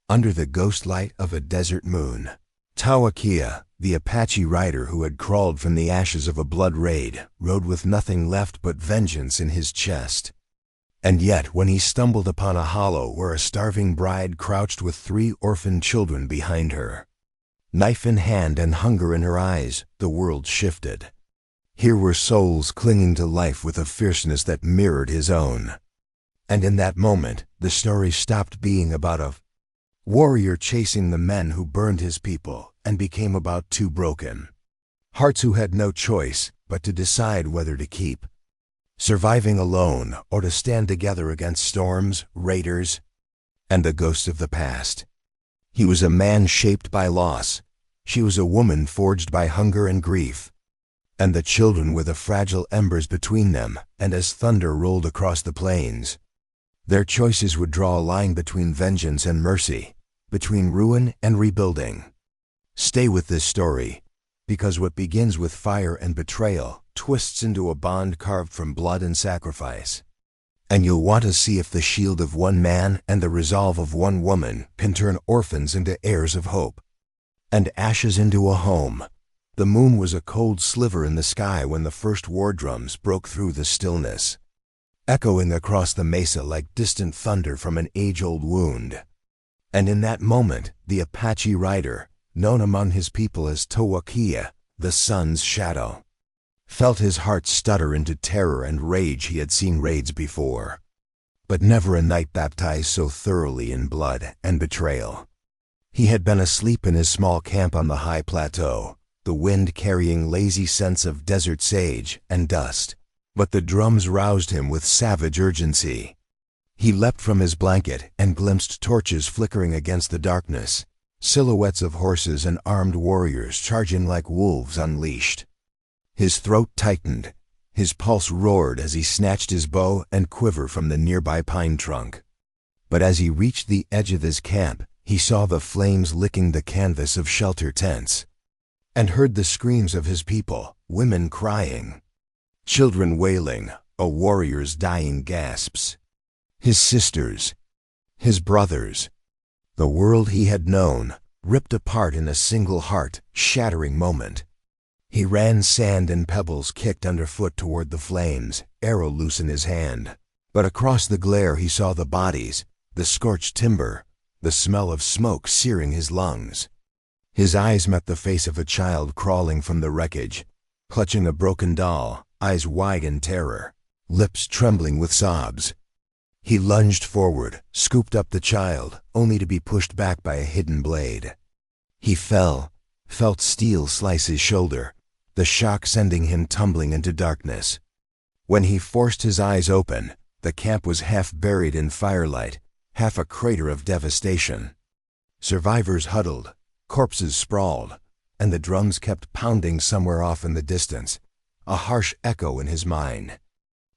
under the ghost light of a desert moon. Tawa-kya, the Apache rider who had crawled from the ashes of a blood raid, rode with nothing left but vengeance in his chest. And yet, when he stumbled upon a hollow where a starving bride crouched with 3 orphaned children behind her, knife in hand and hunger in her eyes, the world shifted. Here were souls clinging to life with a fierceness that mirrored his own. And in that moment, the story stopped being about a warrior chasing the men who burned his people and became about 2 broken hearts who had no choice but to decide whether to keep surviving alone or to stand together against storms, raiders, and the ghosts of the past. He was a man shaped by loss. She was a woman forged by hunger and grief. And the children were the fragile embers between them, and as thunder rolled across the plains, their choices would draw a line between vengeance and mercy, between ruin and rebuilding. Stay with this story, because what begins with fire and betrayal twists into a bond carved from blood and sacrifice. And you'll want to see if the shield of one man and the resolve of one woman can turn orphans into heirs of hope, and ashes into a home. The moon was a cold sliver in the sky when the first war drums broke through the stillness, echoing across the mesa like distant thunder from an age-old wound. And in that moment, the Apache rider, known among his people as Tawa-kya, the sun's shadow, felt his heart stutter into terror and rage. He had seen raids before, but never a night baptized so thoroughly in blood and betrayal. He had been asleep in his small camp on the high plateau, the wind carrying lazy scents of desert sage and dust. But the drums roused him with savage urgency. He leapt from his blanket and glimpsed torches flickering against the darkness, silhouettes of horses and armed warriors charging like wolves unleashed. His throat tightened, his pulse roared as he snatched his bow and quiver from the nearby pine trunk. But as he reached the edge of his camp, he saw the flames licking the canvas of shelter tents, and heard the screams of his people, women crying, children wailing, a warrior's dying gasps. His sisters, his brothers, the world he had known, ripped apart in a single heart-shattering moment. He ran, sand and pebbles kicked underfoot toward the flames, arrow loose in his hand. But across the glare he saw the bodies, the scorched timber, the smell of smoke searing his lungs. His eyes met the face of a child crawling from the wreckage, clutching a broken doll, eyes wide in terror, lips trembling with sobs. He lunged forward, scooped up the child, only to be pushed back by a hidden blade. He fell, felt steel slice his shoulder, the shock sending him tumbling into darkness. When he forced his eyes open, the camp was half buried in firelight, half a crater of devastation. Survivors huddled, corpses sprawled, and the drums kept pounding somewhere off in the distance, a harsh echo in his mind.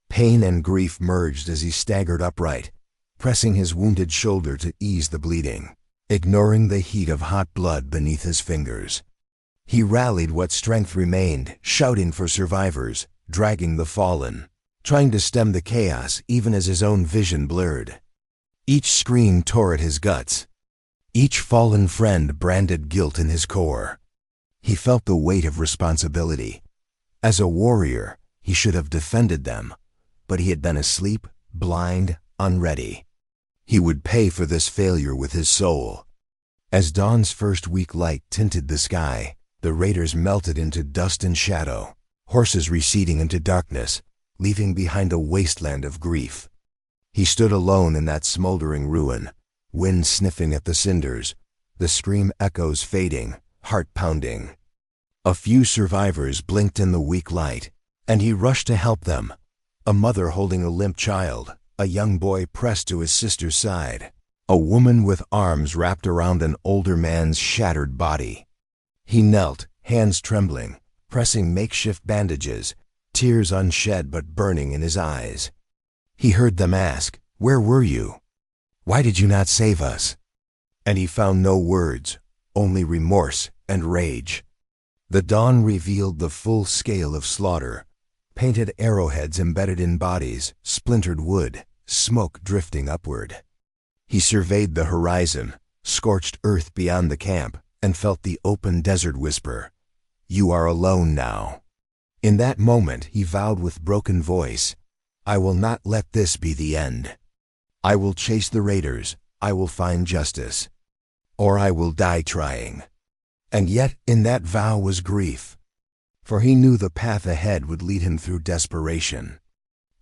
Pain and grief merged as he staggered upright, pressing his wounded shoulder to ease the bleeding, ignoring the heat of hot blood beneath his fingers. He rallied what strength remained, shouting for survivors, dragging the fallen, trying to stem the chaos even as his own vision blurred. Each scream tore at his guts. Each fallen friend branded guilt in his core. He felt the weight of responsibility. As a warrior, he should have defended them, but he had been asleep, blind, unready. He would pay for this failure with his soul. As dawn's first weak light tinted the sky, the raiders melted into dust and shadow, horses receding into darkness, leaving behind a wasteland of grief. He stood alone in that smoldering ruin, wind sniffing at the cinders, the scream echoes fading, heart pounding. A few survivors blinked in the weak light, and he rushed to help them. A mother holding a limp child, a young boy pressed to his sister's side, a woman with arms wrapped around an older man's shattered body. He knelt, hands trembling, pressing makeshift bandages, tears unshed but burning in his eyes. He heard them ask, "Where were you? Why did you not save us?" And he found no words, only remorse and rage. The dawn revealed the full scale of slaughter, painted arrowheads embedded in bodies, splintered wood, smoke drifting upward. He surveyed the horizon, scorched earth beyond the camp, and felt the open desert whisper, "You are alone now." In that moment he vowed with broken voice, "I will not let this be the end. I will chase the raiders, I will find justice, or I will die trying." And yet in that vow was grief, for he knew the path ahead would lead him through desperation,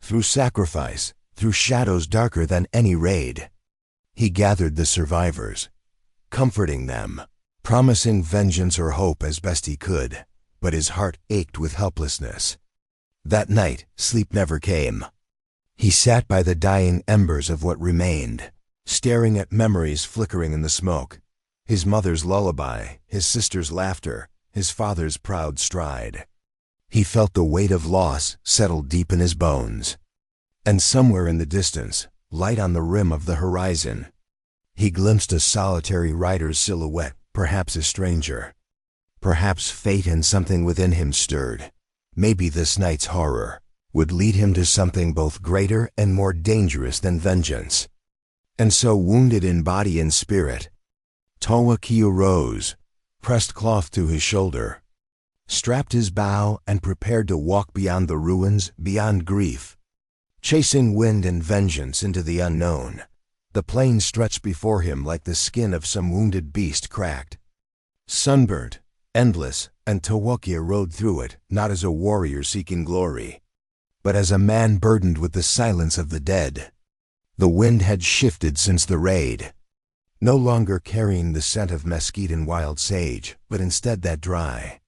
through sacrifice, through shadows darker than any raid. He gathered the survivors, comforting them, promising vengeance or hope as best he could, but his heart ached with helplessness. That night, sleep never came. He sat by the dying embers of what remained, staring at memories flickering in the smoke, his mother's lullaby, his sister's laughter, his father's proud stride. He felt the weight of loss settle deep in his bones. And somewhere in the distance, light on the rim of the horizon, he glimpsed a solitary rider's silhouette, perhaps a stranger. Perhaps fate and something within him stirred. Maybe this night's horror would lead him to something both greater and more dangerous than vengeance. And so, wounded in body and spirit, Tawa-kya rose, pressed cloth to his shoulder, strapped his bow, and prepared to walk beyond the ruins, beyond grief. Chasing wind and vengeance into the unknown, the plain stretched before him like the skin of some wounded beast cracked, sunburnt, endless, and Tawa-kya rode through it not as a warrior seeking glory, but as a man burdened with the silence of the dead. The wind had shifted since the raid, no longer carrying the scent of mesquite and wild sage, but instead that dry,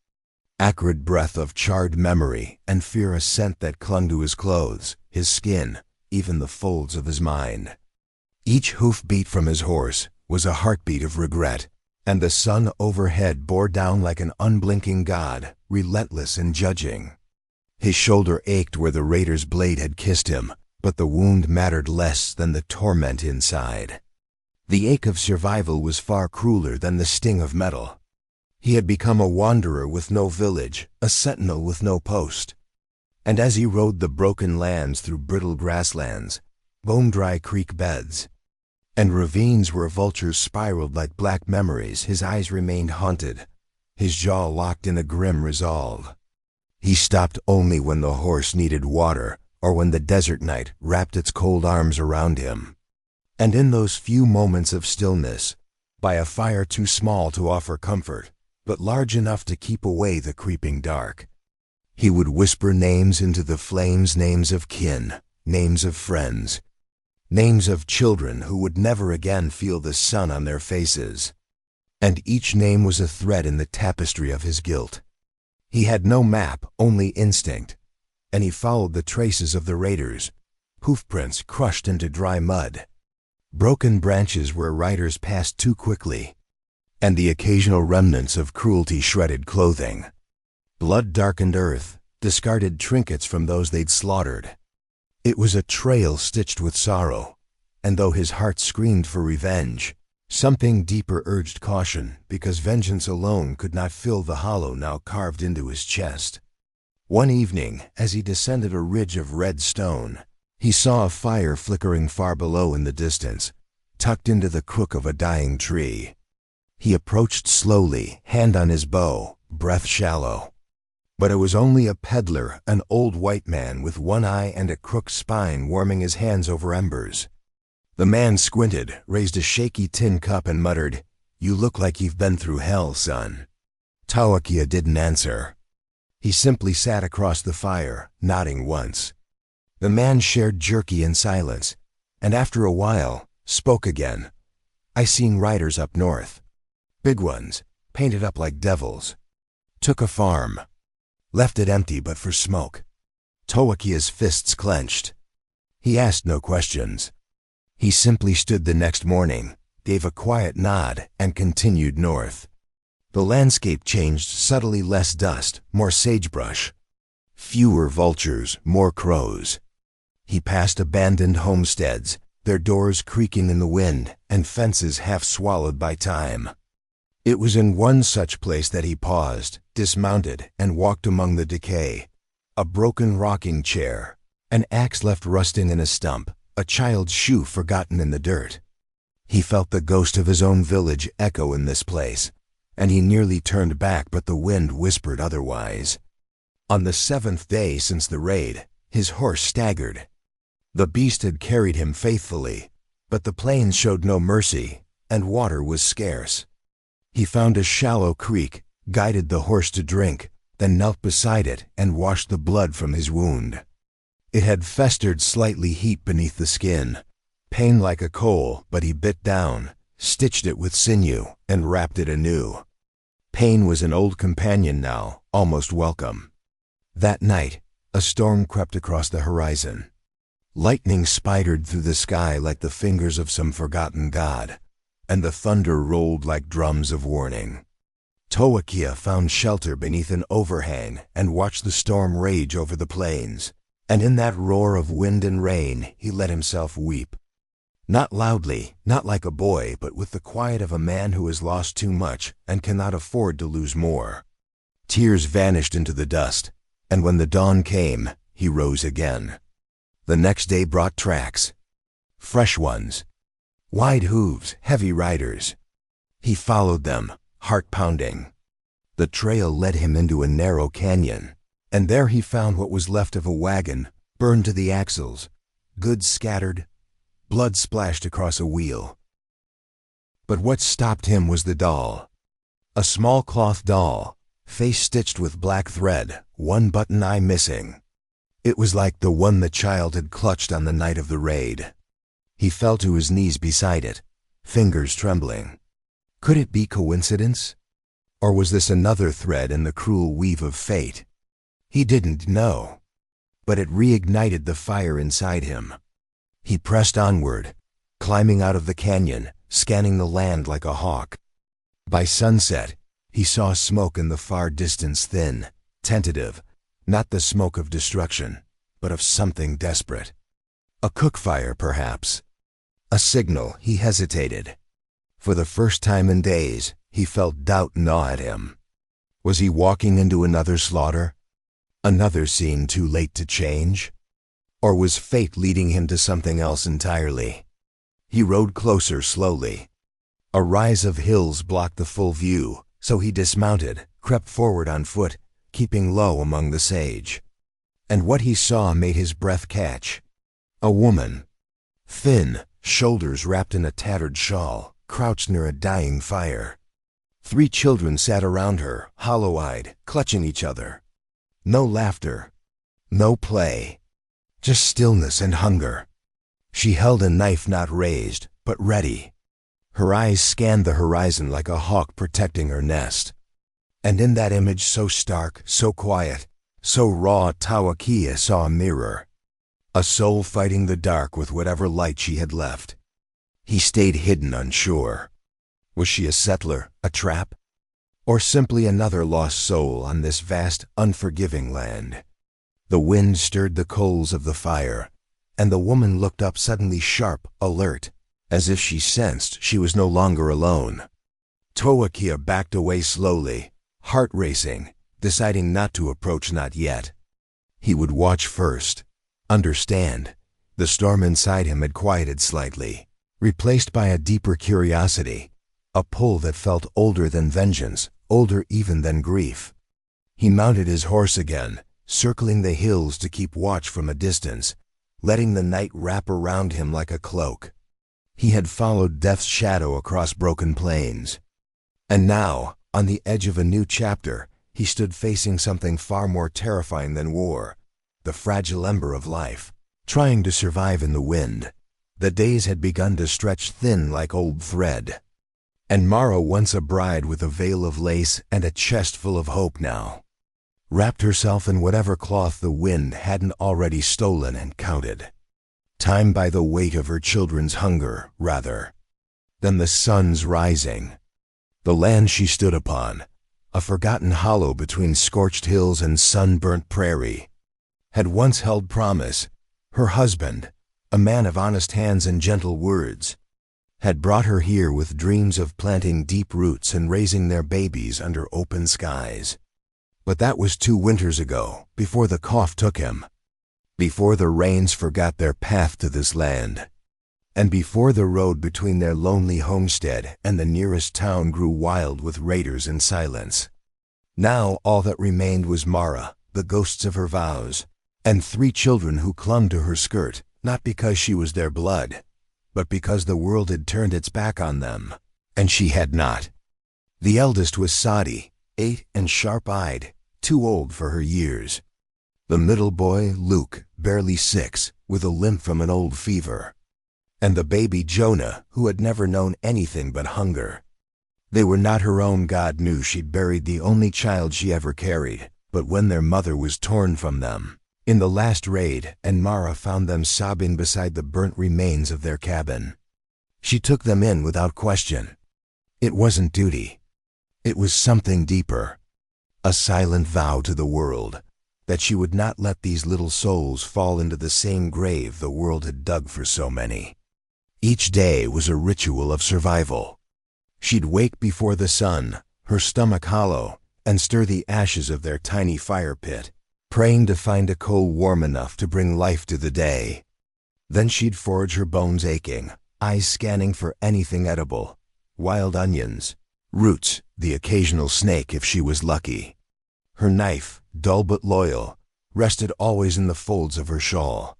acrid breath of charred memory and fear, a scent that clung to his clothes, his skin, even the folds of his mind. Each hoofbeat from his horse was a heartbeat of regret, and the sun overhead bore down like an unblinking god, relentless in judging. His shoulder ached where the raider's blade had kissed him, but the wound mattered less than the torment inside. The ache of survival was far crueler than the sting of metal. He had become a wanderer with no village, a sentinel with no post. And as he rode the broken lands through brittle grasslands, bone-dry creek beds, and ravines where vultures spiraled like black memories, his eyes remained haunted, his jaw locked in a grim resolve. He stopped only when the horse needed water, or when the desert night wrapped its cold arms around him. And in those few moments of stillness, by a fire too small to offer comfort, but large enough to keep away the creeping dark, he would whisper names into the flames, names of kin, names of friends, names of children who would never again feel the sun on their faces. And each name was a thread in the tapestry of his guilt. He had no map, only instinct, and he followed the traces of the raiders, hoofprints crushed into dry mud, broken branches where riders passed too quickly, and the occasional remnants of cruelty-shredded clothing, blood-darkened earth, discarded trinkets from those they'd slaughtered. It was a trail stitched with sorrow, and though his heart screamed for revenge, something deeper urged caution, because vengeance alone could not fill the hollow now carved into his chest. One evening, as he descended a ridge of red stone, he saw a fire flickering far below in the distance, tucked into the crook of a dying tree. He approached slowly, hand on his bow, breath shallow. But it was only a peddler, an old white man with one eye and a crooked spine, warming his hands over embers. The man squinted, raised a shaky tin cup, and muttered, "You look like you've been through hell, son." Tawa-kya didn't answer. He simply sat across the fire, nodding once. The man shared jerky in silence, and after a while, spoke again. "I seen riders up north. Big ones, painted up like devils. Took a farm. Left it empty but for smoke." Tawa-kya's fists clenched. He asked no questions. He simply stood the next morning, gave a quiet nod, and continued north. The landscape changed subtly, less dust, more sagebrush. Fewer vultures, more crows. He passed abandoned homesteads, their doors creaking in the wind, and fences half swallowed by time. It was in one such place that he paused, dismounted, and walked among the decay. A broken rocking chair, an axe left rusting in a stump, a child's shoe forgotten in the dirt. He felt the ghost of his own village echo in this place, and he nearly turned back, but the wind whispered otherwise. On the 7th day since the raid, his horse staggered. The beast had carried him faithfully, but the plains showed no mercy, and water was scarce. He found a shallow creek, guided the horse to drink, then knelt beside it and washed the blood from his wound. It had festered slightly heat beneath the skin, pain like a coal, but he bit down, stitched it with sinew, and wrapped it anew. Pain was an old companion now, almost welcome. That night, a storm crept across the horizon. Lightning spidered through the sky like the fingers of some forgotten god, and the thunder rolled like drums of warning. Tawa-kya found shelter beneath an overhang and watched the storm rage over the plains, and in that roar of wind and rain he let himself weep. Not loudly, not like a boy, but with the quiet of a man who has lost too much and cannot afford to lose more. Tears vanished into the dust, and when the dawn came, he rose again. The next day brought tracks. Fresh ones. Wide hooves, heavy riders. He followed them, heart pounding. The trail led him into a narrow canyon, and there he found what was left of a wagon, burned to the axles, goods scattered, blood splashed across a wheel. But what stopped him was the doll. A small cloth doll, face stitched with black thread, one button eye missing. It was like the one the child had clutched on the night of the raid. He fell to his knees beside it, fingers trembling. Could it be coincidence? Or was this another thread in the cruel weave of fate? He didn't know. But it reignited the fire inside him. He pressed onward, climbing out of the canyon, scanning the land like a hawk. By sunset, he saw smoke in the far distance, thin, tentative, not the smoke of destruction, but of something desperate. A cookfire, perhaps. A signal. He hesitated. For the first time in days, he felt doubt gnaw at him. Was he walking into another slaughter? Another scene too late to change? Or was fate leading him to something else entirely? He rode closer slowly. A rise of hills blocked the full view, so he dismounted, crept forward on foot, keeping low among the sage. And what he saw made his breath catch. A woman. Thin, shoulders wrapped in a tattered shawl, crouched near a dying fire. 3 children sat around her, hollow-eyed, clutching each other. No laughter. No play. Just stillness and hunger. She held a knife not raised, but ready. Her eyes scanned the horizon like a hawk protecting her nest. And in that image so stark, so quiet, so raw, Tawa-kya saw a mirror. A soul fighting the dark with whatever light she had left. He stayed hidden, unsure. Was she a settler, a trap? Or simply another lost soul on this vast, unforgiving land? The wind stirred the coals of the fire, and the woman looked up suddenly sharp, alert, as if she sensed she was no longer alone. Tawa-kya backed away slowly, heart racing, deciding not to approach, not yet. He would watch first, understand. The storm inside him had quieted slightly, replaced by a deeper curiosity, a pull that felt older than vengeance, older even than grief. He mounted his horse again, circling the hills to keep watch from a distance, letting the night wrap around him like a cloak. He had followed death's shadow across broken plains. And now, on the edge of a new chapter, he stood facing something far more terrifying than war, the fragile ember of life, trying to survive in the wind. The days had begun to stretch thin like old thread. And Mara, once a bride with a veil of lace and a chest full of hope now, wrapped herself in whatever cloth the wind hadn't already stolen and counted. Time by the weight of her children's hunger, rather, than the sun's rising. The land she stood upon, a forgotten hollow between scorched hills and sunburnt prairie, had once held promise. Her husband, a man of honest hands and gentle words, had brought her here with dreams of planting deep roots and raising their babies under open skies. But that was 2 winters ago, before the cough took him, before the rains forgot their path to this land. And before the road between their lonely homestead and the nearest town grew wild with raiders and silence. Now all that remained was Mara, the ghosts of her vows, and 3 children who clung to her skirt, not because she was their blood, but because the world had turned its back on them, and she had not. The eldest was Sadi, 8 and sharp-eyed, too old for her years. The middle boy, Luke, barely 6, with a limp from an old fever. And the baby Jonah, who had never known anything but hunger. They were not her own. God knew she'd buried the only child she ever carried, but when their mother was torn from them, in the last raid, and Mara found them sobbing beside the burnt remains of their cabin, she took them in without question. It wasn't duty. It was something deeper. A silent vow to the world, that she would not let these little souls fall into the same grave the world had dug for so many. Each day was a ritual of survival. She'd wake before the sun, her stomach hollow, and stir the ashes of their tiny fire pit, praying to find a coal warm enough to bring life to the day. Then she'd forage, her bones aching, eyes scanning for anything edible, wild onions, roots, the occasional snake if she was lucky. Her knife, dull but loyal, rested always in the folds of her shawl.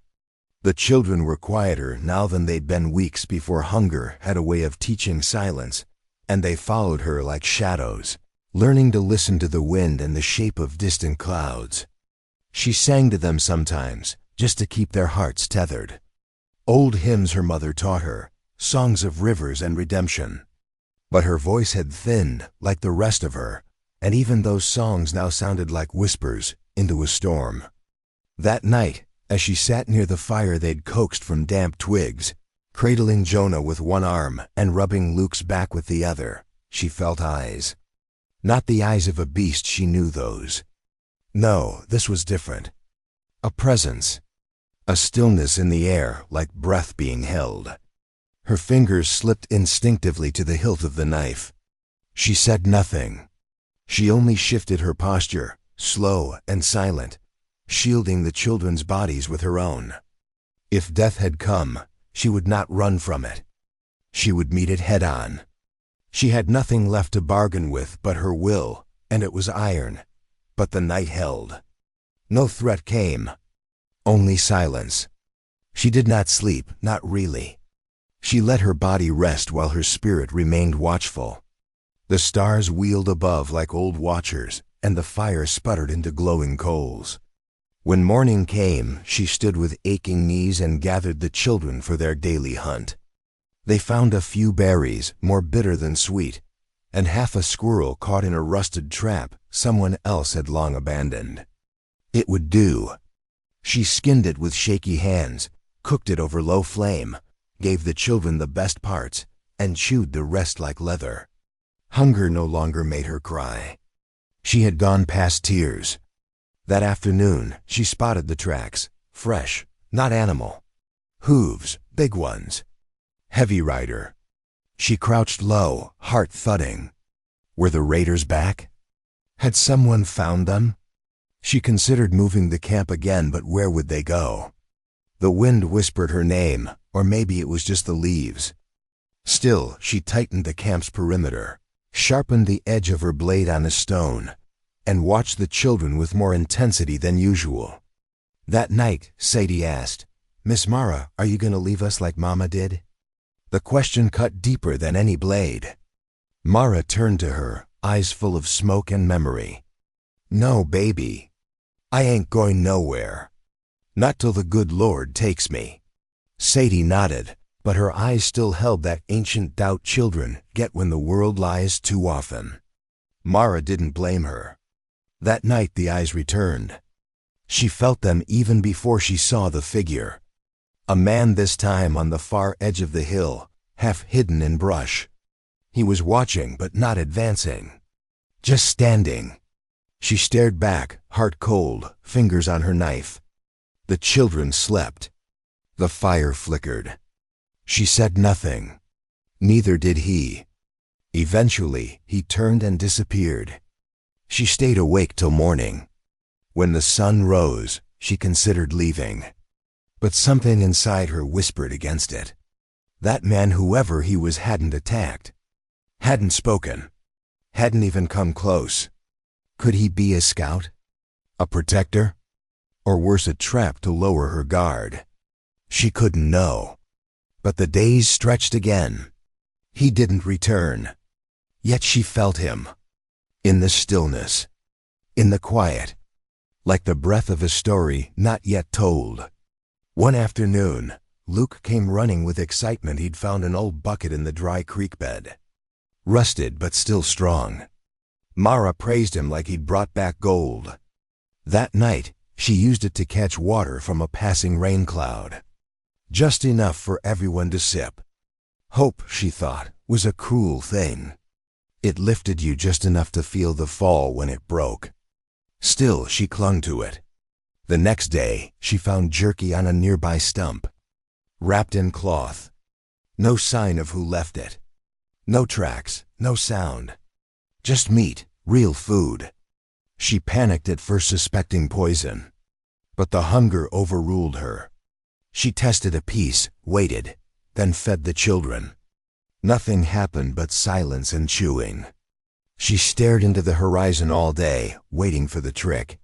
The children were quieter now than they'd been weeks before hunger had a way of teaching silence, and they followed her like shadows, learning to listen to the wind and the shape of distant clouds. She sang to them sometimes, just to keep their hearts tethered. Old hymns her mother taught her, songs of rivers and redemption. But her voice had thinned, like the rest of her, and even those songs now sounded like whispers into a storm. That night, as she sat near the fire they'd coaxed from damp twigs, cradling Jonah with one arm and rubbing Luke's back with the other, she felt eyes. Not the eyes of a beast, she knew those. No, this was different. A presence. A stillness in the air, like breath being held. Her fingers slipped instinctively to the hilt of the knife. She said nothing. She only shifted her posture, slow and silent, shielding the children's bodies with her own. If death had come, she would not run from it. She would meet it head-on. She had nothing left to bargain with but her will, and it was iron. But the night held. No threat came. Only silence. She did not sleep, not really. She let her body rest while her spirit remained watchful. The stars wheeled above like old watchers, and the fire sputtered into glowing coals. When morning came, she stood with aching knees and gathered the children for their daily hunt. They found a few berries, more bitter than sweet, and half a squirrel caught in a rusted trap someone else had long abandoned. It would do. She skinned it with shaky hands, cooked it over low flame, gave the children the best parts, and chewed the rest like leather. Hunger no longer made her cry. She had gone past tears. That afternoon, she spotted the tracks, fresh, not animal. Hooves, big ones. Heavy rider. She crouched low, heart thudding. Were the raiders back? Had someone found them? She considered moving the camp again, but where would they go? The wind whispered her name, or maybe it was just the leaves. Still, she tightened the camp's perimeter, sharpened the edge of her blade on a stone, and watched the children with more intensity than usual. That night, Sadie asked, "Miss Mara, are you going to leave us like Mama did?" The question cut deeper than any blade. Mara turned to her, eyes full of smoke and memory. "No, baby. I ain't going nowhere. Not till the good Lord takes me." Sadie nodded, but her eyes still held that ancient doubt children get when the world lies too often. Mara didn't blame her. That night the eyes returned. She felt them even before she saw the figure. A man this time on the far edge of the hill, half hidden in brush. He was watching but not advancing. Just standing. She stared back, heart cold, fingers on her knife. The children slept. The fire flickered. She said nothing. Neither did he. Eventually, he turned and disappeared. She stayed awake till morning. When the sun rose, she considered leaving. But something inside her whispered against it. That man, whoever he was, hadn't attacked, hadn't spoken, hadn't even come close. Could he be a scout? A protector? Or worse, a trap to lower her guard? She couldn't know. But the days stretched again. He didn't return. Yet she felt him. In the stillness. In the quiet. Like the breath of a story not yet told. One afternoon, Luke came running with excitement. He'd found an old bucket in the dry creek bed. Rusted but still strong. Mara praised him like he'd brought back gold. That night, she used it to catch water from a passing rain cloud. Just enough for everyone to sip. Hope, she thought, was a cruel thing. It lifted you just enough to feel the fall when it broke. Still, she clung to it. The next day, she found jerky on a nearby stump. Wrapped in cloth. No sign of who left it. No tracks, no sound. Just meat, real food. She panicked at first, suspecting poison. But the hunger overruled her. She tested a piece, waited, then fed the children. Nothing happened but silence and chewing. She stared into the horizon all day, waiting for the trick.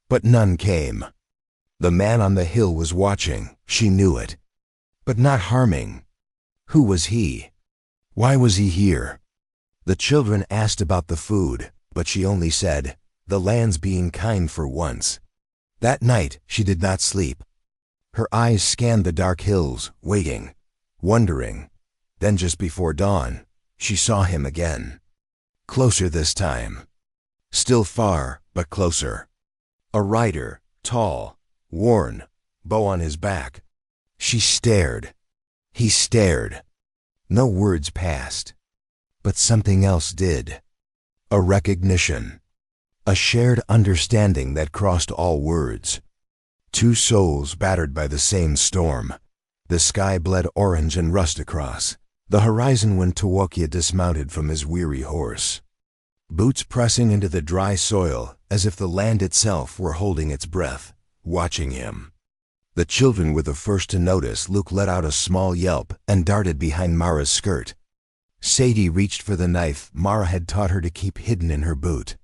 But none came. The man on the hill was watching, she knew it. But not harming. Who was he? Why was he here? The children asked about the food, but she only said, "The land's being kind for once." That night, she did not sleep. Her eyes scanned the dark hills, waiting, wondering. Then just before dawn, she saw him again. Closer this time. Still far, but closer. A rider, tall, worn, bow on his back. She stared. He stared. No words passed. But something else did. A recognition. A shared understanding that crossed all words. Two souls battered by the same storm. The sky bled orange and rust across the horizon when Tawa-kya dismounted from his weary horse. Boots pressing into the dry soil as if the land itself were holding its breath, watching him. The children were the first to notice. Luke let out a small yelp and darted behind Mara's skirt. Sadie reached for the knife Mara had taught her to keep hidden in her boot.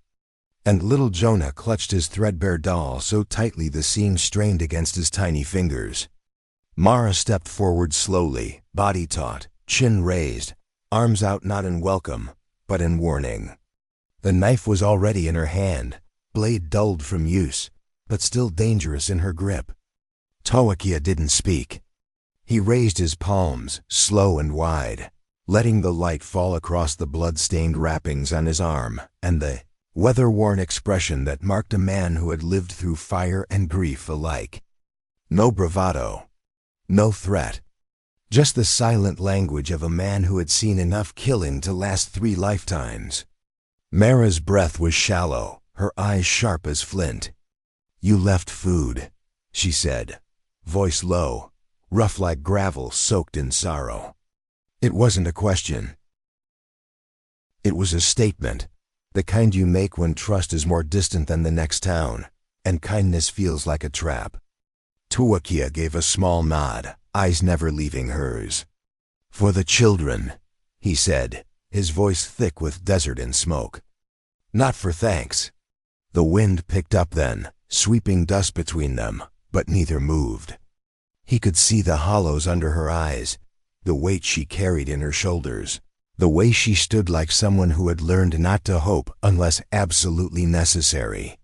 And little Jonah clutched his threadbare doll so tightly the seam strained against his tiny fingers. Mara stepped forward slowly, body taut, chin raised, arms out, not in welcome, but in warning. The knife was already in her hand, blade dulled from use, but still dangerous in her grip. Tawa-kya didn't speak. He raised his palms, slow and wide, letting the light fall across the blood-stained wrappings on his arm and the weather-worn expression that marked a man who had lived through fire and grief alike. No bravado. No threat. Just the silent language of a man who had seen enough killing to last 3 lifetimes. Mara's breath was shallow, her eyes sharp as flint. "You left food," she said, voice low, rough like gravel soaked in sorrow. It wasn't a question. It was a statement, the kind you make when trust is more distant than the next town, and kindness feels like a trap. Tawa-kya gave a small nod, eyes never leaving hers. "For the children," he said, his voice thick with desert and smoke. "Not for thanks." The wind picked up then, sweeping dust between them, but neither moved. He could see the hollows under her eyes, the weight she carried in her shoulders, the way she stood like someone who had learned not to hope unless absolutely necessary.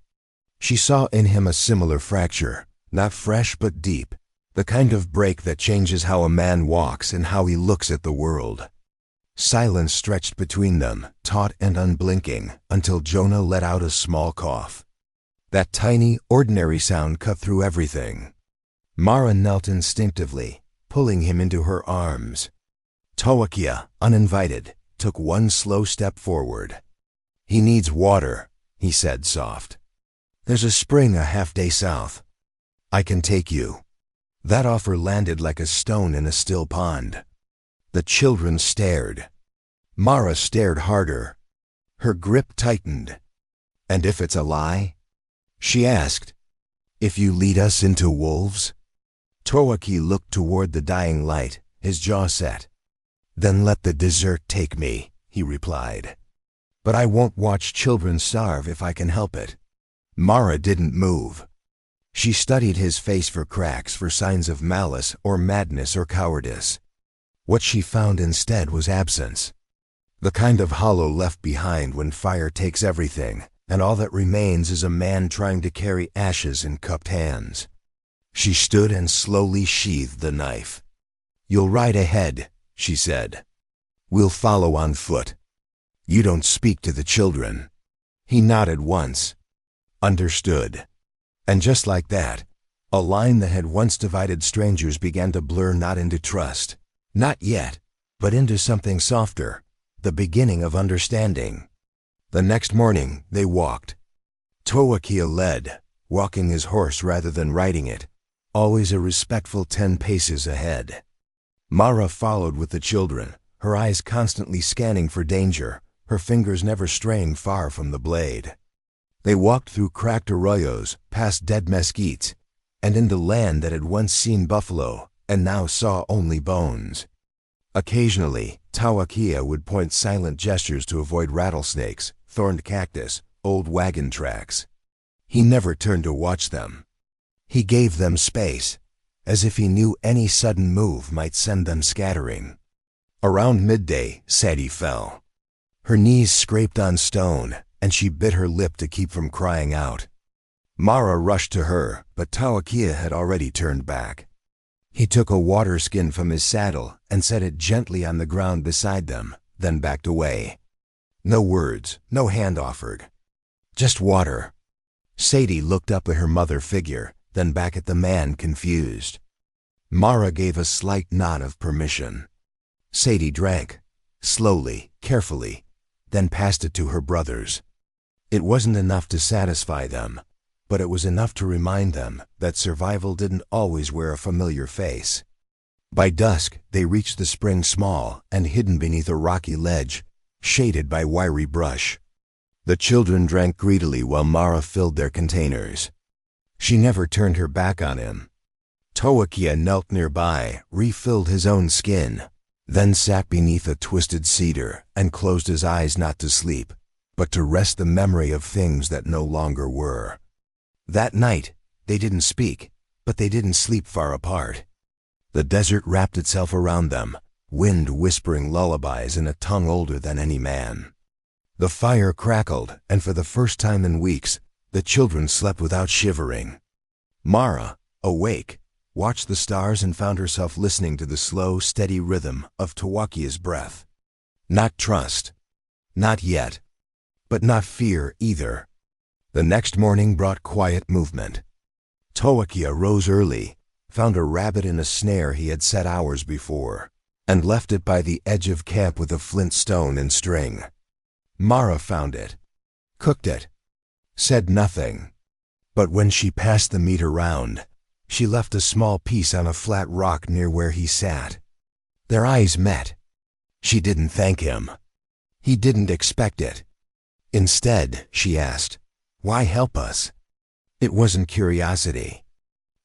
She saw in him a similar fracture, not fresh but deep, the kind of break that changes how a man walks and how he looks at the world. Silence stretched between them, taut and unblinking, until Jonah let out a small cough. That tiny, ordinary sound cut through everything. Mara knelt instinctively, pulling him into her arms. Tawa-kya, uninvited, took one slow step forward. "He needs water," he said, soft. "There's a spring a half-day south. I can take you." That offer landed like a stone in a still pond. The children stared. Mara stared harder. Her grip tightened. "And if it's a lie?" she asked. "If you lead us into wolves?" Tawa-kya looked toward the dying light, his jaw set. Then let the desert take me, he replied. But I won't watch children starve if I can help it. Mara didn't move. She studied his face for cracks, for signs of malice or madness or cowardice. What she found instead was absence. The kind of hollow left behind when fire takes everything, and all that remains is a man trying to carry ashes in cupped hands. She stood and slowly sheathed the knife. You'll ride ahead, she said. We'll follow on foot. You don't speak to the children. He nodded once. Understood. And just like that, a line that had once divided strangers began to blur not into trust, not yet, but into something softer, the beginning of understanding. The next morning, they walked. Tawa-kya led, walking his horse rather than riding it, always a respectful 10 paces ahead. Mara followed with the children, her eyes constantly scanning for danger, her fingers never straying far from the blade. They walked through cracked arroyos, past dead mesquites, and into land that had once seen buffalo and now saw only bones. Occasionally, Tawa-kya would point silent gestures to avoid rattlesnakes, thorned cactus, old wagon tracks. He never turned to watch them. He gave them space, as if he knew any sudden move might send them scattering. Around midday, Sadie fell. Her knees scraped on stone, and she bit her lip to keep from crying out. Mara rushed to her, but Tawa-kya had already turned back. He took a water skin from his saddle and set it gently on the ground beside them, then backed away. No words, no hand offered. Just water. Sadie looked up at her mother figure, then back at the man, confused. Mara gave a slight nod of permission. Sadie drank, slowly, carefully, then passed it to her brothers. It wasn't enough to satisfy them, but it was enough to remind them that survival didn't always wear a familiar face. By dusk, they reached the spring, small and hidden beneath a rocky ledge, shaded by wiry brush. The children drank greedily while Mara filled their containers. She never turned her back on him. Tawa-kya knelt nearby, refilled his own skin, then sat beneath a twisted cedar and closed his eyes not to sleep, but to rest the memory of things that no longer were. That night, they didn't speak, but they didn't sleep far apart. The desert wrapped itself around them, wind whispering lullabies in a tongue older than any man. The fire crackled, and for the first time in weeks, the children slept without shivering. Mara, awake, watched the stars and found herself listening to the slow, steady rhythm of Tawa-kya's breath. Not trust. Not yet. But not fear either. The next morning brought quiet movement. Tawa-kya rose early, found a rabbit in a snare he had set hours before, and left it by the edge of camp with a flint stone and string. Mara found it, cooked it, said nothing. But when she passed the meat around, she left a small piece on a flat rock near where he sat. Their eyes met. She didn't thank him. He didn't expect it. Instead, she asked, "Why help us?" It wasn't curiosity.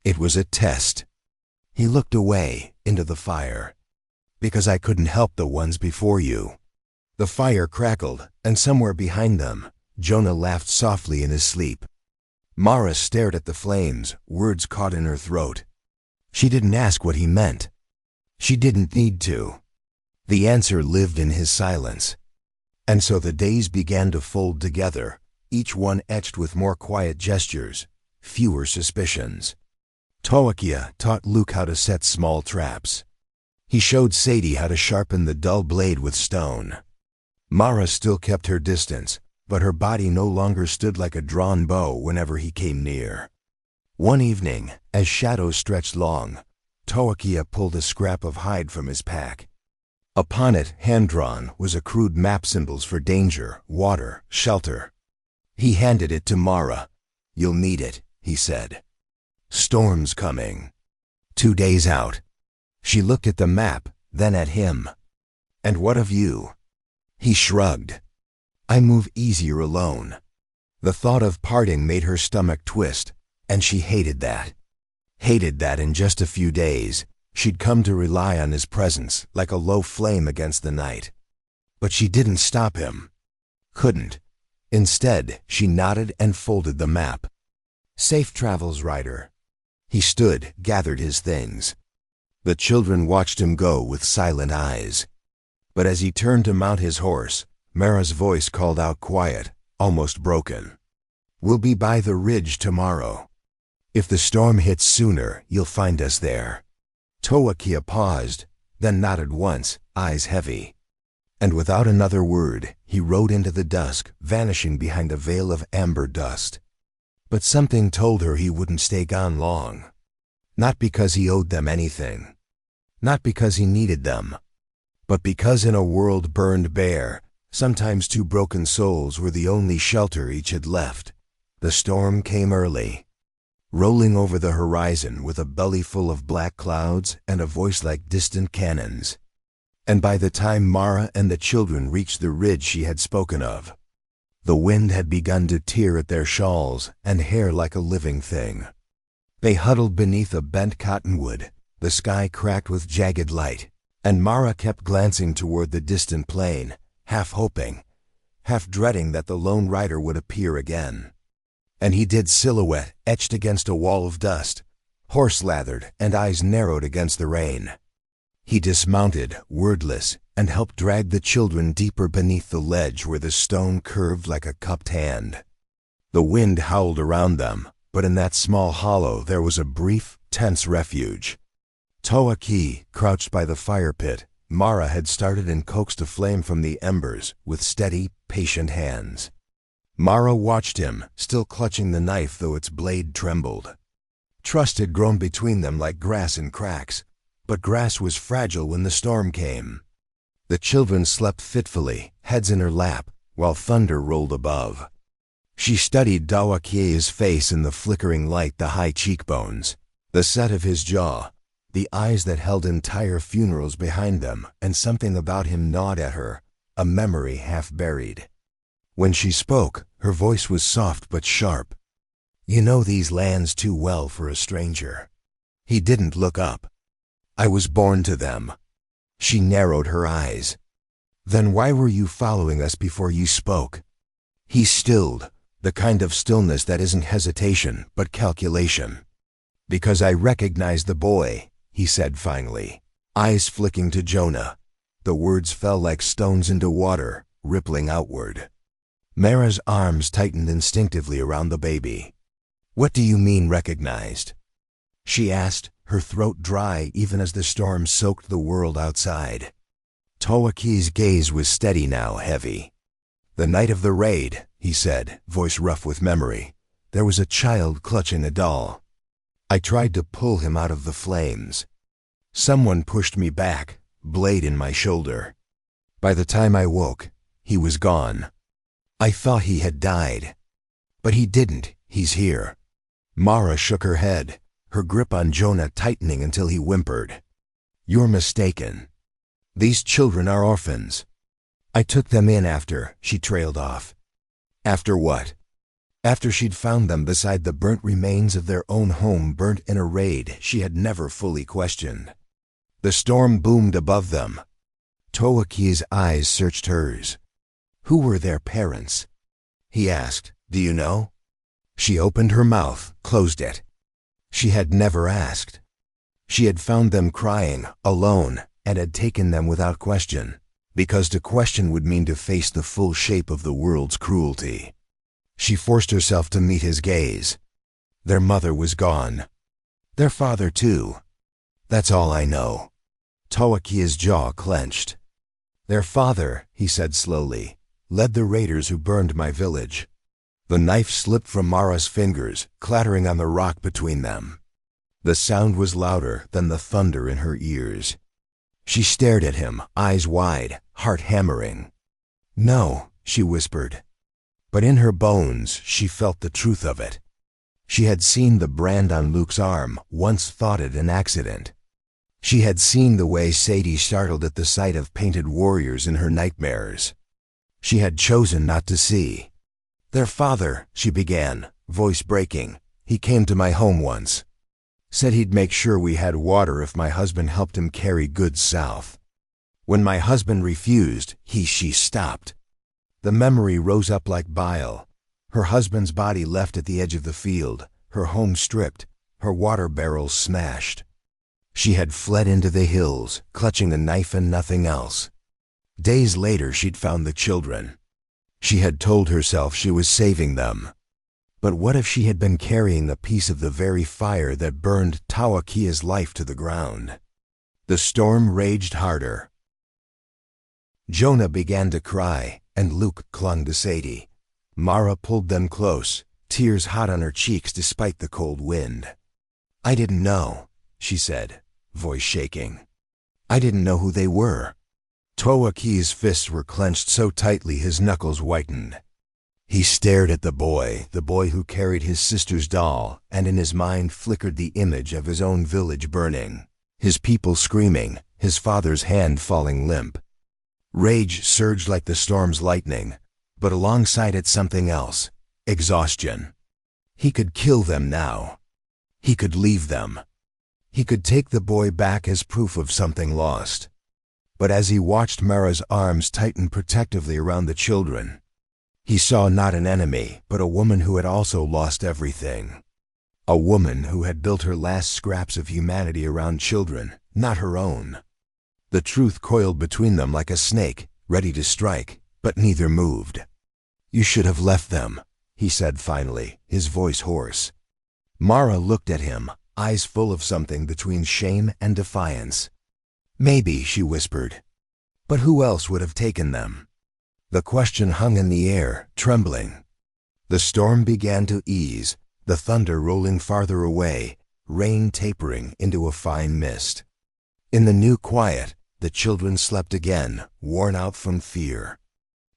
It was a test. He looked away, into the fire. "Because I couldn't help the ones before you." The fire crackled, and somewhere behind them, Jonah laughed softly in his sleep. Mara stared at the flames, words caught in her throat. She didn't ask what he meant. She didn't need to. The answer lived in his silence. And so the days began to fold together, each one etched with more quiet gestures, fewer suspicions. Tawa-kya taught Luke how to set small traps. He showed Sadie how to sharpen the dull blade with stone. Mara still kept her distance, but her body no longer stood like a drawn bow whenever he came near. One evening, as shadows stretched long, Tawa-kya pulled a scrap of hide from his pack. Upon it, hand-drawn, was a crude map symbols for danger, water, shelter. He handed it to Mara. "You'll need it," he said. "Storm's coming. 2 days out." She looked at the map, then at him. "And what of you?" He shrugged. "I move easier alone." The thought of parting made her stomach twist, and she hated that. Hated that in just a few days, She'd come to rely on his presence like a low flame against the night. But she didn't stop him. Couldn't. Instead, she nodded and folded the map. "Safe travels, Rider." He stood, gathered his things. The children watched him go with silent eyes. But as he turned to mount his horse, Mara's voice called out quiet, almost broken. "We'll be by the ridge tomorrow. If the storm hits sooner, you'll find us there." Tawa-kya paused, then nodded once, eyes heavy. And without another word, he rode into the dusk, vanishing behind a veil of amber dust. But something told her he wouldn't stay gone long. Not because he owed them anything. Not because he needed them. But because in a world burned bare, sometimes two broken souls were the only shelter each had left. The storm came early, rolling over the horizon with a belly full of black clouds and a voice like distant cannons. And by the time Mara and the children reached the ridge she had spoken of, the wind had begun to tear at their shawls and hair like a living thing. They huddled beneath a bent cottonwood, the sky cracked with jagged light, and Mara kept glancing toward the distant plain, half hoping, half dreading that the lone rider would appear again. And he did, silhouette etched against a wall of dust, horse-lathered and eyes narrowed against the rain. He dismounted, wordless, and helped drag the children deeper beneath the ledge where the stone curved like a cupped hand. The wind howled around them, but in that small hollow there was a brief, tense refuge. Tawa-kya crouched by the fire pit. Mara had started and coaxed a flame from the embers with steady, patient hands. Mara watched him, still clutching the knife though its blade trembled. Trust had grown between them like grass in cracks, but grass was fragile when the storm came. The children slept fitfully, heads in her lap, while thunder rolled above. She studied Tawa-kya's face in the flickering light, the high cheekbones, the set of his jaw, the eyes that held entire funerals behind them, and something about him gnawed at her, a memory half buried. When she spoke, her voice was soft but sharp. "You know these lands too well for a stranger." He didn't look up. "I was born to them." She narrowed her eyes. "Then why were you following us before you spoke?" He stilled, the kind of stillness that isn't hesitation but calculation. "Because I recognized the boy," he said finally, eyes flicking to Jonah. The words fell like stones into water, rippling outward. Mara's arms tightened instinctively around the baby. "What do you mean recognized?" she asked, her throat dry even as the storm soaked the world outside. Tawa-kya's gaze was steady now, heavy. "The night of the raid," he said, voice rough with memory, "there was a child clutching a doll. I tried to pull him out of the flames. Someone pushed me back, blade in my shoulder. By the time I woke, he was gone. I thought he had died. But he didn't. He's here." Mara shook her head, her grip on Jonah tightening until he whimpered. "You're mistaken. These children are orphans. I took them in after," she trailed off. "After what?" "After she'd found them beside the burnt remains of their own home, burnt in a raid she had never fully questioned." The storm boomed above them. Tawa-kya's eyes searched hers. "Who were their parents?" he asked. "Do you know?" She opened her mouth, closed it. She had never asked. She had found them crying, alone, and had taken them without question, because to question would mean to face the full shape of the world's cruelty. She forced herself to meet his gaze. "Their mother was gone. Their father too. That's all I know." Tawa-kya's jaw clenched. "Their father," he said slowly, "led the raiders who burned my village." The knife slipped from Mara's fingers, clattering on the rock between them. The sound was louder than the thunder in her ears. She stared at him, eyes wide, heart hammering. "No," she whispered. But in her bones she felt the truth of it. She had seen the brand on Luke's arm, once thought it an accident. She had seen the way Sadie startled at the sight of painted warriors in her nightmares. She had chosen not to see. "Their father," she began, voice breaking, "he came to my home once." Said he'd make sure we had water if my husband helped him carry goods south. When my husband refused, she stopped. The memory rose up like bile. Her husband's body left at the edge of the field, her home stripped, her water barrels smashed. She had fled into the hills, clutching a knife and nothing else. Days later she'd found the children. She had told herself she was saving them. But what if she had been carrying a piece of the very fire that burned Tawa-kya's life to the ground? The storm raged harder. Jonah began to cry, and Luke clung to Sadie. Mara pulled them close, tears hot on her cheeks despite the cold wind. "I didn't know," she said, voice shaking. "I didn't know who they were." Tawa-kya's fists were clenched so tightly his knuckles whitened. He stared at the boy who carried his sister's doll, and in his mind flickered the image of his own village burning, his people screaming, his father's hand falling limp. Rage surged like the storm's lightning, but alongside it something else, exhaustion. He could kill them now. He could leave them. He could take the boy back as proof of something lost. But as he watched Mara's arms tighten protectively around the children, he saw not an enemy, but a woman who had also lost everything. A woman who had built her last scraps of humanity around children, not her own. The truth coiled between them like a snake, ready to strike, but neither moved. "You should have left them," he said finally, his voice hoarse. Mara looked at him, eyes full of something between shame and defiance. "Maybe," she whispered. "But who else would have taken them?" The question hung in the air, trembling. The storm began to ease, the thunder rolling farther away, rain tapering into a fine mist. In the new quiet, the children slept again, worn out from fear.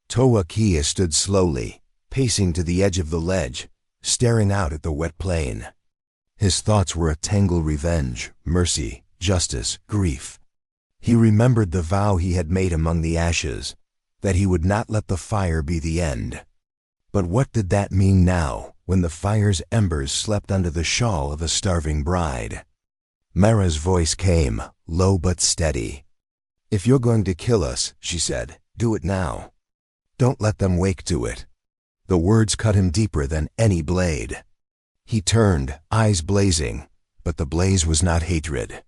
Tawa-kya stood slowly, pacing to the edge of the ledge, staring out at the wet plain. His thoughts were a tangled revenge, mercy, justice, grief. He remembered the vow he had made among the ashes, that he would not let the fire be the end. But what did that mean now, when the fire's embers slept under the shawl of a starving bride? Mara's voice came, low but steady. "If you're going to kill us," she said, "do it now. Don't let them wake to it." The words cut him deeper than any blade. He turned, eyes blazing, but the blaze was not hatred.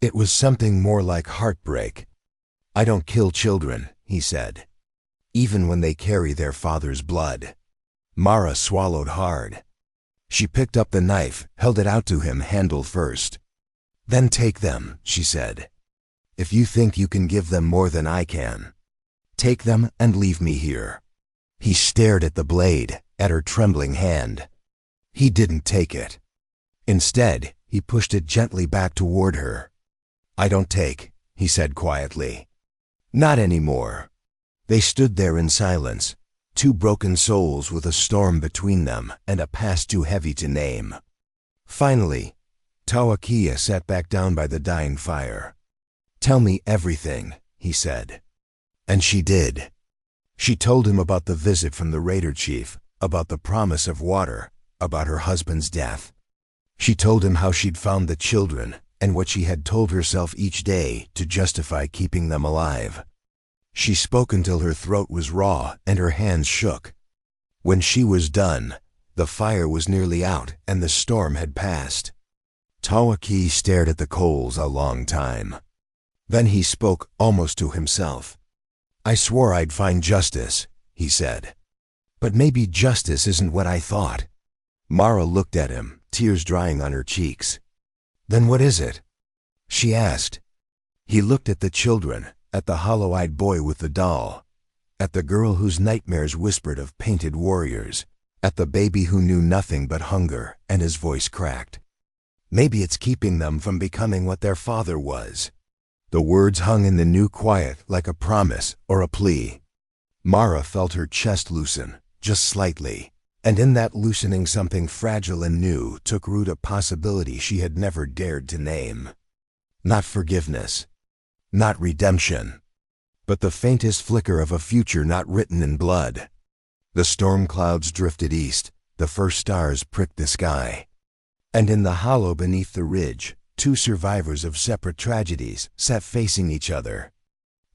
It was something more like heartbreak. "I don't kill children," he said, "even when they carry their father's blood." Mara swallowed hard. She picked up the knife, held it out to him handle first. "Then take them," she said. "If you think you can give them more than I can. Take them and leave me here." He stared at the blade, at her trembling hand. He didn't take it. Instead, he pushed it gently back toward her. "I don't take," he said quietly. "Not anymore." They stood there in silence, two broken souls with a storm between them and a past too heavy to name. Finally, Tawa-kya sat back down by the dying fire. "Tell me everything," he said. And she did. She told him about the visit from the raider chief, about the promise of water, about her husband's death. She told him how she'd found the children and what she had told herself each day to justify keeping them alive. She spoke until her throat was raw and her hands shook. When she was done, the fire was nearly out and the storm had passed. Tawa-kya stared at the coals a long time. Then he spoke almost to himself. "I swore I'd find justice," he said. "But maybe justice isn't what I thought." Mara looked at him, tears drying on her cheeks. "Then what is it?" she asked. He looked at the children, at the hollow-eyed boy with the doll, at the girl whose nightmares whispered of painted warriors, at the baby who knew nothing but hunger, and his voice cracked. "Maybe it's keeping them from becoming what their father was." The words hung in the new quiet like a promise or a plea. Mara felt her chest loosen, just slightly, and in that loosening something fragile and new took root, a possibility she had never dared to name. Not forgiveness, not redemption, but the faintest flicker of a future not written in blood. The storm clouds drifted east, the first stars pricked the sky. And in the hollow beneath the ridge, two survivors of separate tragedies sat facing each other,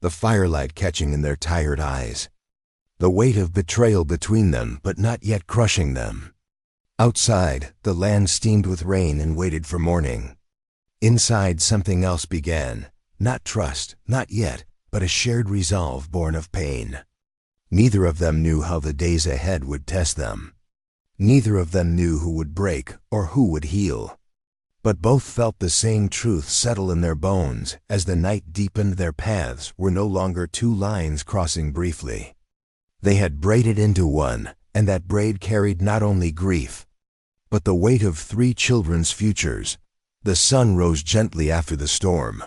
the firelight catching in their tired eyes, the weight of betrayal between them but not yet crushing them. Outside, the land steamed with rain and waited for morning. Inside, something else began, not trust, not yet, but a shared resolve born of pain. Neither of them knew how the days ahead would test them. Neither of them knew who would break or who would heal. But both felt the same truth settle in their bones as the night deepened. Their paths were no longer two lines crossing briefly. They had braided into one, and that braid carried not only grief, but the weight of three children's futures. The sun rose gently after the storm,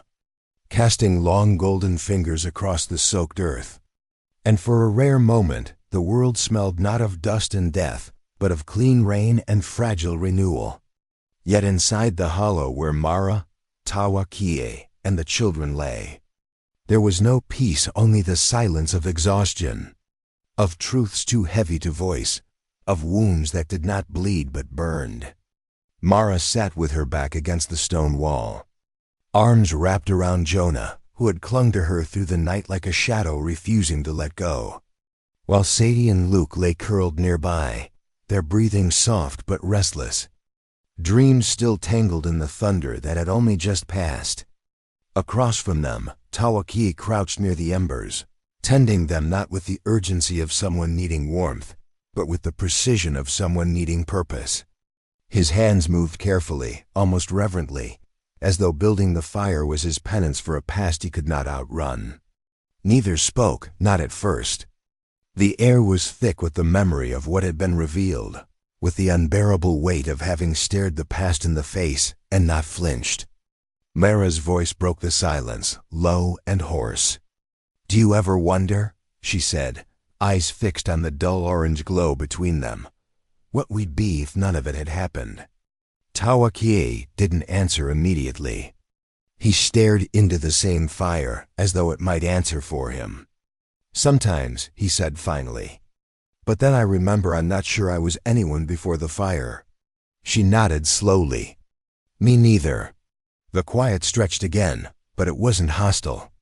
casting long golden fingers across the soaked earth. And for a rare moment, the world smelled not of dust and death, but of clean rain and fragile renewal. Yet inside the hollow where Mara, Tawa-kya, and the children lay, there was no peace, only the silence of exhaustion, of truths too heavy to voice, of wounds that did not bleed but burned. Mara sat with her back against the stone wall, arms wrapped around Jonah, who had clung to her through the night like a shadow refusing to let go, while Sadie and Luke lay curled nearby, their breathing soft but restless, dreams still tangled in the thunder that had only just passed. Across from them, Tawa-kya crouched near the embers, tending them not with the urgency of someone needing warmth, but with the precision of someone needing purpose. His hands moved carefully, almost reverently, as though building the fire was his penance for a past he could not outrun. Neither spoke, not at first. The air was thick with the memory of what had been revealed, with the unbearable weight of having stared the past in the face and not flinched. Mara's voice broke the silence, low and hoarse. "Do you ever wonder," she said, eyes fixed on the dull orange glow between them, "what we'd be if none of it had happened?" Tawa-kya didn't answer immediately. He stared into the same fire as though it might answer for him. "Sometimes," he said finally. "But then I remember I'm not sure I was anyone before the fire." She nodded slowly. "Me neither." The quiet stretched again, but it wasn't hostile.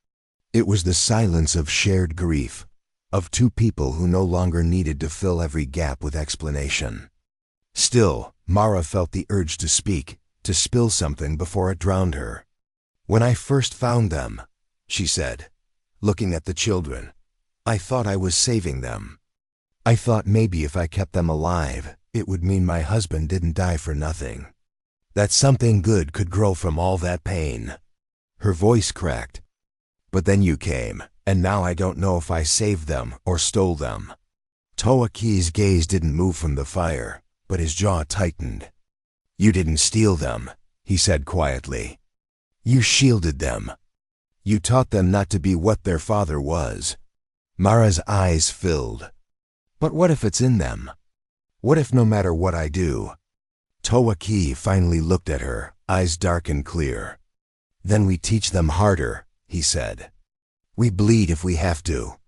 It was the silence of shared grief, of two people who no longer needed to fill every gap with explanation. Still, Mara felt the urge to speak, to spill something before it drowned her. "When I first found them," she said, looking at the children, "I thought I was saving them. I thought maybe if I kept them alive, it would mean my husband didn't die for nothing. That something good could grow from all that pain." Her voice cracked. "But then you came, and now I don't know if I saved them or stole them." Tawa-kya's gaze didn't move from the fire, but his jaw tightened. "You didn't steal them," he said quietly. "You shielded them. You taught them not to be what their father was." Mara's eyes filled. "But what if it's in them? What if no matter what I do?" Tawa-kya finally looked at her, eyes dark and clear. "Then we teach them harder," he said. "We bleed if we have to.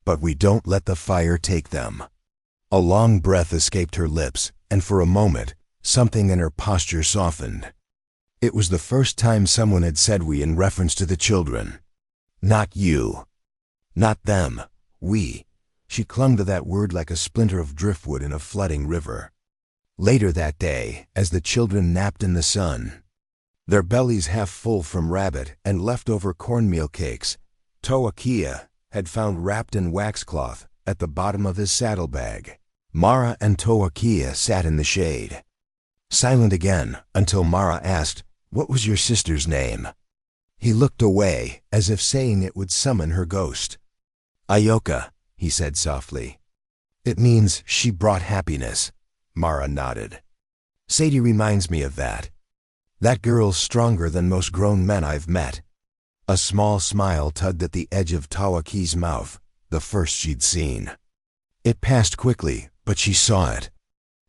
But we don't let the fire take them." A long breath escaped her lips, and for a moment, something in her posture softened. It was the first time someone had said "we" in reference to the children. "Not you. Not them. We." She clung to that word like a splinter of driftwood in a flooding river. Later that day, as the children napped in the sun, their bellies half full from rabbit and leftover cornmeal cakes, Tawa-kya had found wrapped in waxcloth at the bottom of his saddlebag. Mara and Tawa-kya sat in the shade, silent again until Mara asked, "What was your sister's name?" He looked away, as if saying it would summon her ghost. "Ayoka," he said softly. "It means she brought happiness." Mara nodded. "Sadie reminds me of that. That girl's stronger than most grown men I've met." A small smile tugged at the edge of Tawa-kya's mouth, the first she'd seen. It passed quickly, but she saw it.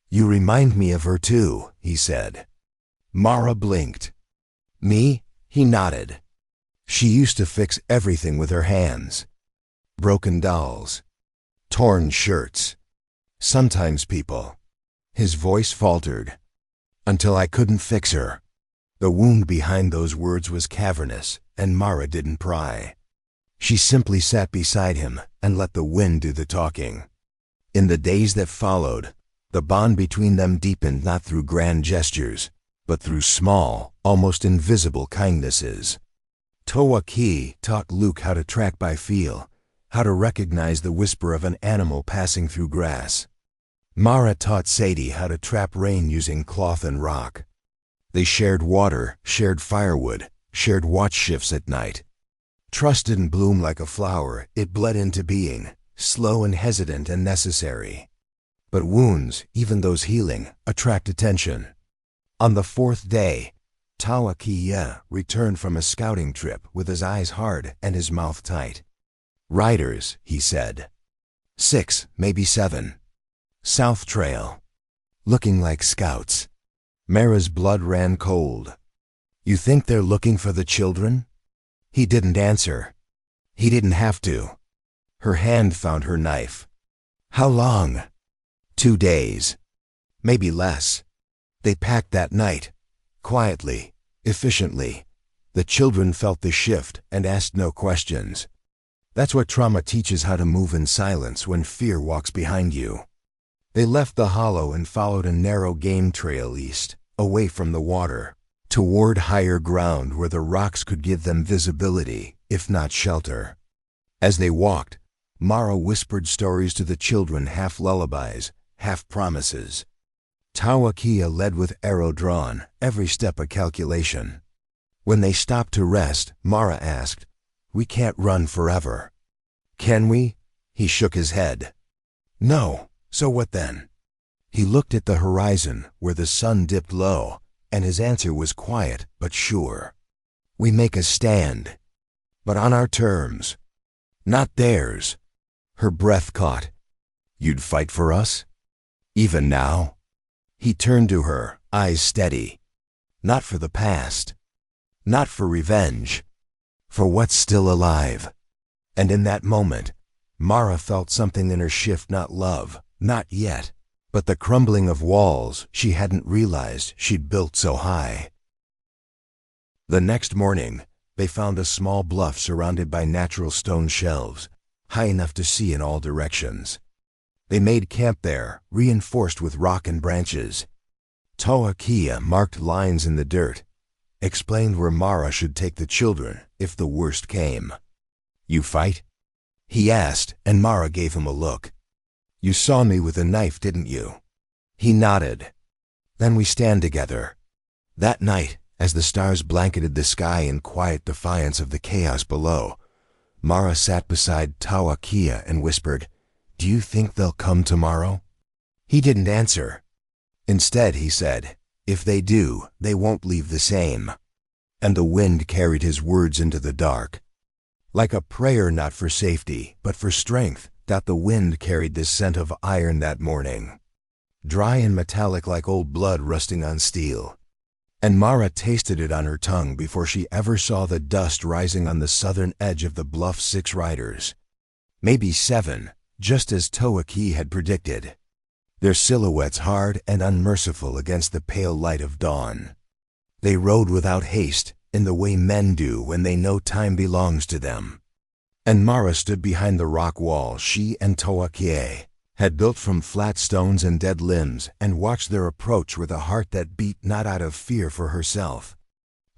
"You remind me of her too," he said. Mara blinked. "Me?" He nodded. "She used to fix everything with her hands. Broken dolls, torn shirts, sometimes people." His voice faltered. until I couldn't fix her. The wound behind those words was cavernous, and Mara didn't pry. She simply sat beside him and let the wind do the talking. In the days that followed, the bond between them deepened not through grand gestures, but through small, almost invisible kindnesses. Tawa-kya taught Luke how to track by feel, how to recognize the whisper of an animal passing through grass. Mara taught Sadie how to trap rain using cloth and rock. They shared water, shared firewood, shared watch shifts at night. Trust didn't bloom like a flower, it bled into being, slow and hesitant and necessary. But wounds, even those healing, attract attention. On the fourth day, Tawa-kya returned from a scouting trip with his eyes hard and his mouth tight. "Riders," he said. 6, maybe 7. South Trail. Looking like scouts. Mara's blood ran cold. "You think they're looking for the children?" He didn't answer. He didn't have to. Her hand found her knife. "How long?" 2 days. Maybe less. They packed that night. Quietly, efficiently. The children felt the shift and asked no questions. That's what trauma teaches, how to move in silence when fear walks behind you. They left the hollow and followed a narrow game trail east, away from the water, toward higher ground where the rocks could give them visibility, if not shelter. As they walked, Mara whispered stories to the children, half lullabies, half promises. Tawa-kya led with arrow drawn, every step a calculation. When they stopped to rest, Mara asked, "We can't run forever." "Can we?" He shook his head. "No, so what then?" He looked at the horizon where the sun dipped low, and his answer was quiet but sure. "We make a stand, but on our terms, not theirs." Her breath caught. "You'd fight for us? Even now?" He turned to her, eyes steady. "Not for the past. Not for revenge. For what's still alive." And in that moment, Mara felt something in her shift, not love, not yet, but the crumbling of walls she hadn't realized she'd built so high. The next morning, they found a small bluff surrounded by natural stone shelves, high enough to see in all directions. They made camp there, reinforced with rock and branches. Tawa-kya marked lines in the dirt, explained where Mara should take the children if the worst came. "You fight?" he asked, and Mara gave him a look. "You saw me with a knife, didn't you?" He nodded. "Then we stand together." That night, as the stars blanketed the sky in quiet defiance of the chaos below, Mara sat beside Tawa-kya and whispered, "Do you think they'll come tomorrow?" He didn't answer. Instead, he said, "If they do, they won't leave the same." And the wind carried his words into the dark. Like a prayer, not for safety, but for strength, that the wind carried the scent of iron that morning. Dry and metallic like old blood rusting on steel. And Mara tasted it on her tongue before she ever saw the dust rising on the southern edge of the bluff. 6 riders. Maybe 7, just as Tawa-kya had predicted. Their silhouettes hard and unmerciful against the pale light of dawn. They rode without haste, in the way men do when they know time belongs to them. And Mara stood behind the rock wall she and Tawa-kya had built from flat stones and dead limbs, and watched their approach with a heart that beat not out of fear for herself,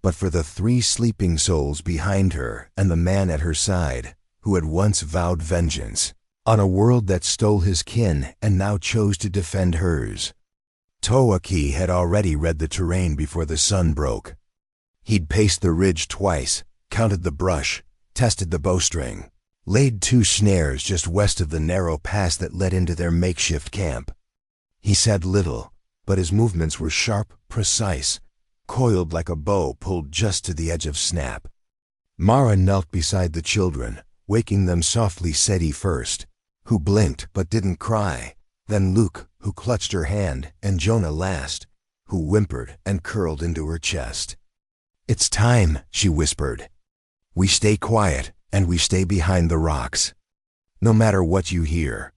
but for the 3 sleeping souls behind her and the man at her side, who had once vowed vengeance on a world that stole his kin and now chose to defend hers. Tawa-kya had already read the terrain before the sun broke. He'd paced the ridge twice, counted the brush, tested the bowstring, laid 2 snares just west of the narrow pass that led into their makeshift camp. He said little, but his movements were sharp, precise, coiled like a bow pulled just to the edge of snap. Mara knelt beside the children, waking them softly. Sadie first, who blinked but didn't cry, then Luke, who clutched her hand, and Jonah last, who whimpered and curled into her chest. "It's time," she whispered. "We stay quiet, and we stay behind the rocks. No matter what you hear."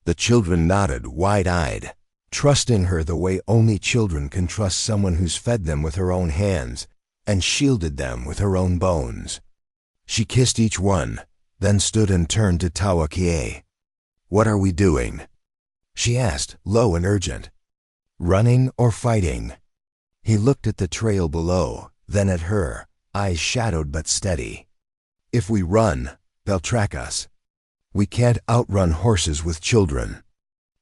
The children nodded, wide-eyed. trusting her the way only children can trust someone who's fed them with her own hands and shielded them with her own bones. She kissed each one, then stood and turned to Tawa-kya. "What are we doing?" she asked, low and urgent. "Running or fighting?" He looked at the trail below, then at her, eyes shadowed but steady. "If we run, they'll track us. We can't outrun horses with children.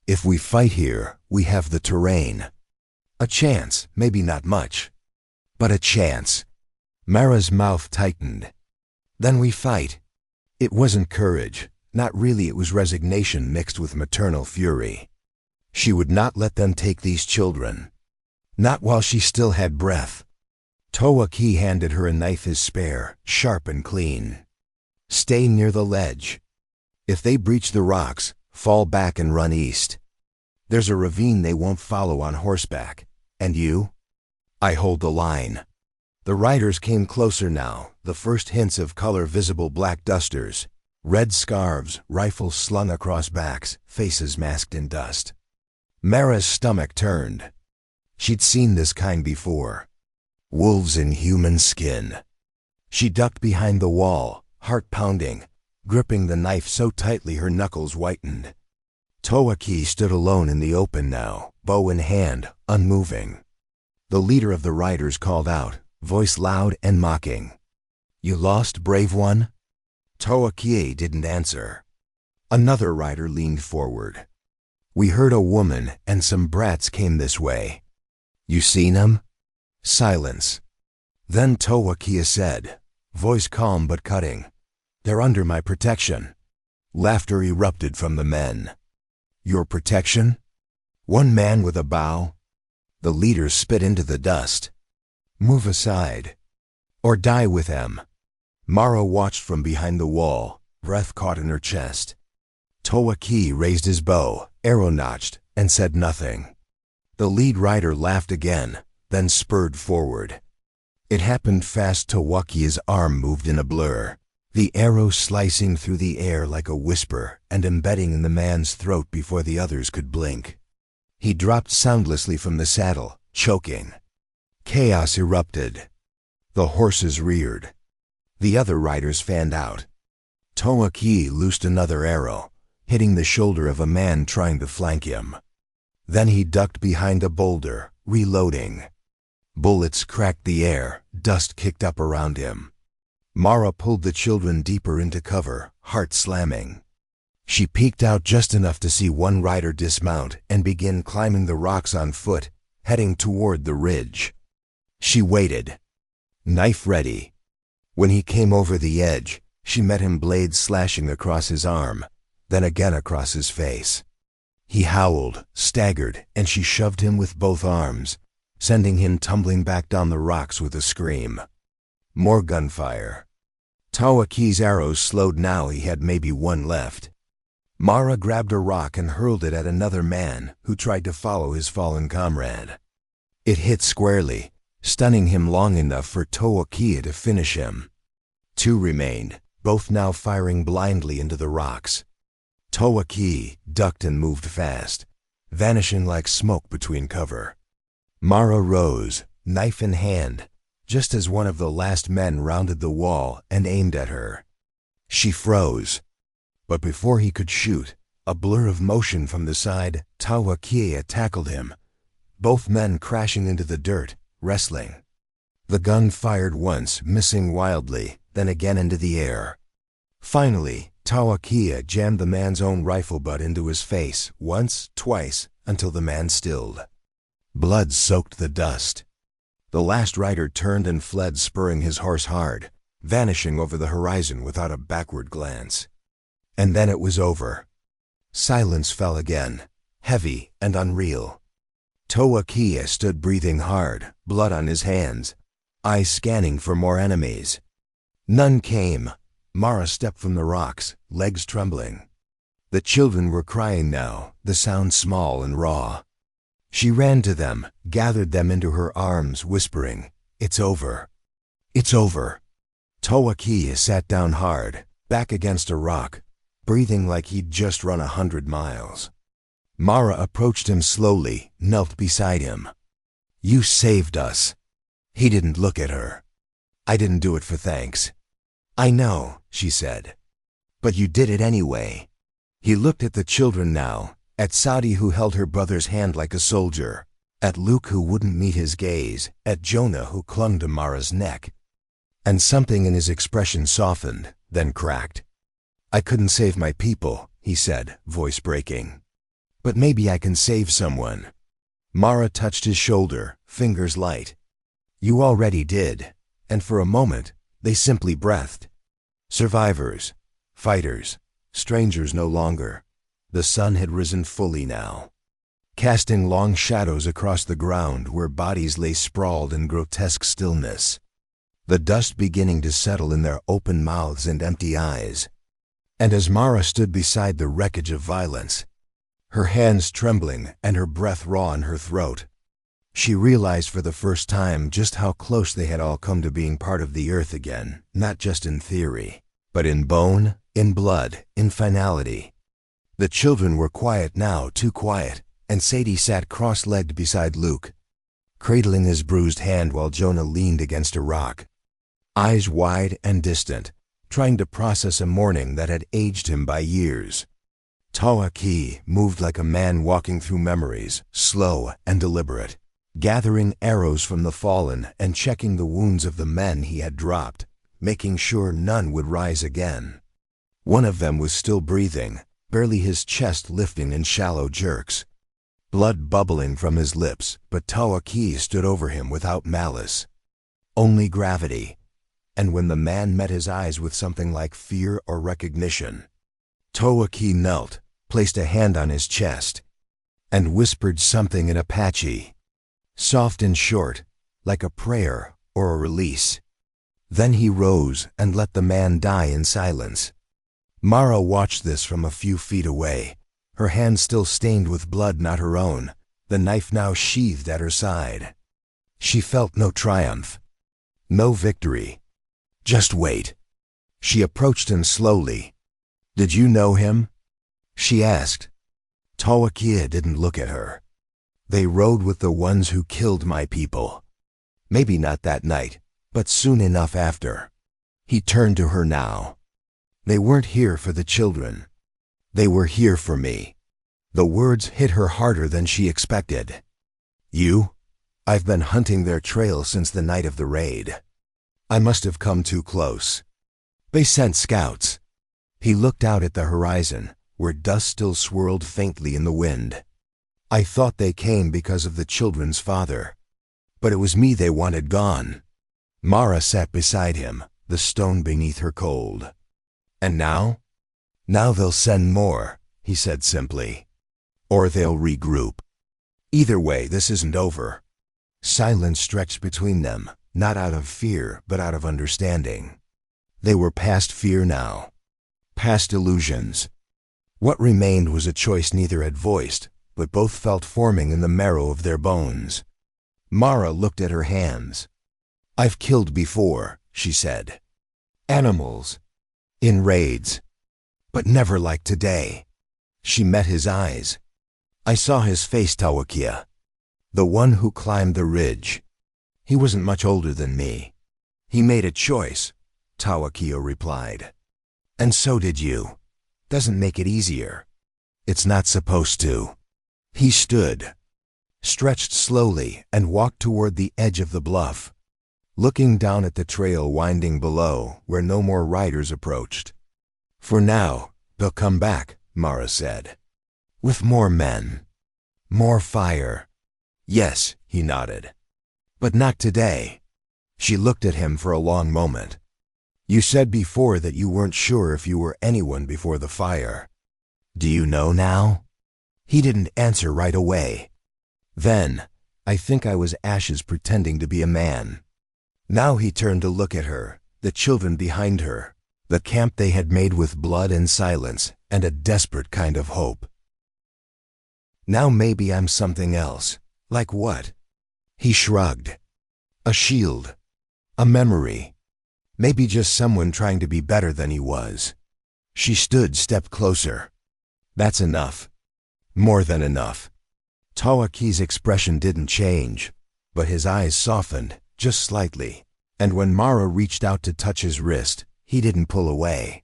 If we fight here, we have the terrain. A chance, maybe not much, but a chance." Mara's mouth tightened. "Then we fight." It wasn't courage, not really, it was resignation mixed with maternal fury. She would not let them take these children. Not while she still had breath. Tawa-kya handed her a knife as spare, sharp and clean. "Stay near the ledge. If they breach the rocks, fall back and run east. There's a ravine they won't follow on horseback. And you?" "I hold the line." The riders came closer now, the first hints of color visible: black dusters, red scarves, rifles slung across backs, faces masked in dust. Mara's stomach turned. She'd seen this kind before. Wolves in human skin. She ducked behind the wall, heart pounding, gripping the knife so tightly her knuckles whitened. Tawa-kya stood alone in the open now, bow in hand, unmoving. The leader of the riders called out, voice loud and mocking. "You lost, brave one?" Tawa-kya didn't answer. Another rider leaned forward. "We heard a woman and some brats came this way. You seen 'em?" Silence. Then Tawa-kya said, voice calm but cutting, "They're under my protection." Laughter erupted from the men. "Your protection?" One man with a bow. The leader spit into the dust. "Move aside. Or die with them." Mara watched from behind the wall, breath caught in her chest. Tawa-kya raised his bow, arrow-notched, and said nothing. The lead rider laughed again, then spurred forward. It happened fast. Tawa-kya's arm moved in a blur, the arrow slicing through the air like a whisper and embedding in the man's throat before the others could blink. He dropped soundlessly from the saddle, choking. Chaos erupted. The horses reared. The other riders fanned out. Tawa-kya loosed another arrow, hitting the shoulder of a man trying to flank him. Then he ducked behind a boulder, reloading. Bullets cracked the air, dust kicked up around him. Mara pulled the children deeper into cover, heart slamming. She peeked out just enough to see one rider dismount and begin climbing the rocks on foot, heading toward the ridge. She waited, knife ready. When he came over the edge, she met him, blade slashing across his arm, then again across his face. He howled, staggered, and she shoved him with both arms, sending him tumbling back down the rocks with a scream. More gunfire. Tawa-kya's arrows slowed now. He had maybe one left. Mara grabbed a rock and hurled it at another man who tried to follow his fallen comrade. It hit squarely, stunning him long enough for Tawa-kya to finish him. Two remained, both now firing blindly into the rocks. Tawa-kya ducked and moved fast, vanishing like smoke between cover. Mara rose, knife in hand, just as one of the last men rounded the wall and aimed at her. She froze. But before he could shoot, a blur of motion from the side, Tawa-kya tackled him, both men crashing into the dirt, wrestling. The gun fired once, missing wildly, then again into the air. Finally, Tawa-kya jammed the man's own rifle butt into his face, once, twice, until the man stilled. Blood soaked the dust. The last rider turned and fled, spurring his horse hard, vanishing over the horizon without a backward glance. And then it was over. Silence fell again, heavy and unreal. Tawa-kya stood breathing hard, blood on his hands, eyes scanning for more enemies. None came. Mara stepped from the rocks, legs trembling. The children were crying now, the sound small and raw. She ran to them, gathered them into her arms, whispering, "It's over. It's over." Tawa-kya sat down hard, back against a rock, breathing like he'd just run 100 miles. Mara approached him slowly, knelt beside him. "You saved us." He didn't look at her. "I didn't do it for thanks." "I know," she said. "But you did it anyway." He looked at the children now, at Saudi who held her brother's hand like a soldier, at Luke who wouldn't meet his gaze, at Jonah who clung to Mara's neck. And something in his expression softened, then cracked. "I couldn't save my people," he said, voice breaking. "But maybe I can save someone." Mara touched his shoulder, fingers light. "You already did." And for a moment, they simply breathed. Survivors, fighters, strangers no longer. The sun had risen fully now, casting long shadows across the ground where bodies lay sprawled in grotesque stillness, the dust beginning to settle in their open mouths and empty eyes. And as Mara stood beside the wreckage of violence, her hands trembling and her breath raw in her throat, she realized for the first time just how close they had all come to being part of the earth again, not just in theory, but in bone, in blood, in finality. The children were quiet now, too quiet, and Sadie sat cross-legged beside Luke, cradling his bruised hand while Jonah leaned against a rock, eyes wide and distant, trying to process a morning that had aged him by years. Tawa-kya moved like a man walking through memories, slow and deliberate, gathering arrows from the fallen and checking the wounds of the men he had dropped, making sure none would rise again. One of them was still breathing, barely his chest lifting in shallow jerks, blood bubbling from his lips, but Tawa-kya stood over him without malice, only gravity. And when the man met his eyes with something like fear or recognition, Tawa-kya knelt, placed a hand on his chest, and whispered something in Apache, soft and short, like a prayer or a release. Then he rose and let the man die in silence. Mara watched this from a few feet away, her hand still stained with blood not her own, the knife now sheathed at her side. She felt no triumph, no victory. Just wait. She approached him slowly. "Did you know him?" she asked. Tawa-kya didn't look at her. "They rode with the ones who killed my people. Maybe not that night, but soon enough after." He turned to her now. "They weren't here for the children. They were here for me." The words hit her harder than she expected. "You? I've been hunting their trail since the night of the raid. I must have come too close. They sent scouts." He looked out at the horizon, where dust still swirled faintly in the wind. "I thought they came because of the children's father. But it was me they wanted gone." Mara sat beside him, the stone beneath her cold. "And now?" "Now they'll send more," he said simply. "Or they'll regroup. Either way, this isn't over." Silence stretched between them, not out of fear, but out of understanding. They were past fear now, past illusions. What remained was a choice neither had voiced, but both felt forming in the marrow of their bones. Mara looked at her hands. "I've killed before," she said. "Animals. In raids. But never like today." She met his eyes. "I saw his face, Tawa-kya. The one who climbed the ridge. He wasn't much older than me." "He made a choice," Tawa-kya replied. "And so did you. Doesn't make it easier." "It's not supposed to." He stood, stretched slowly, and walked toward the edge of the bluff, looking down at the trail winding below, where no more riders approached. "For now, they'll come back," Mara said. "With more men. More fire." "Yes," he nodded. "But not today." She looked at him for a long moment. "You said before that you weren't sure if you were anyone before the fire. Do you know now?" He didn't answer right away. "Then, I think I was ashes pretending to be a man." Now he turned to look at her, the children behind her, the camp they had made with blood and silence, and a desperate kind of hope. "Now maybe I'm something else." "Like what?" He shrugged. "A shield. A memory. Maybe just someone trying to be better than he was." She stood step closer. "That's enough. More than enough. Tawa-kya's expression didn't change, but his eyes softened, just slightly. And when Mara reached out to touch his wrist, he didn't pull away.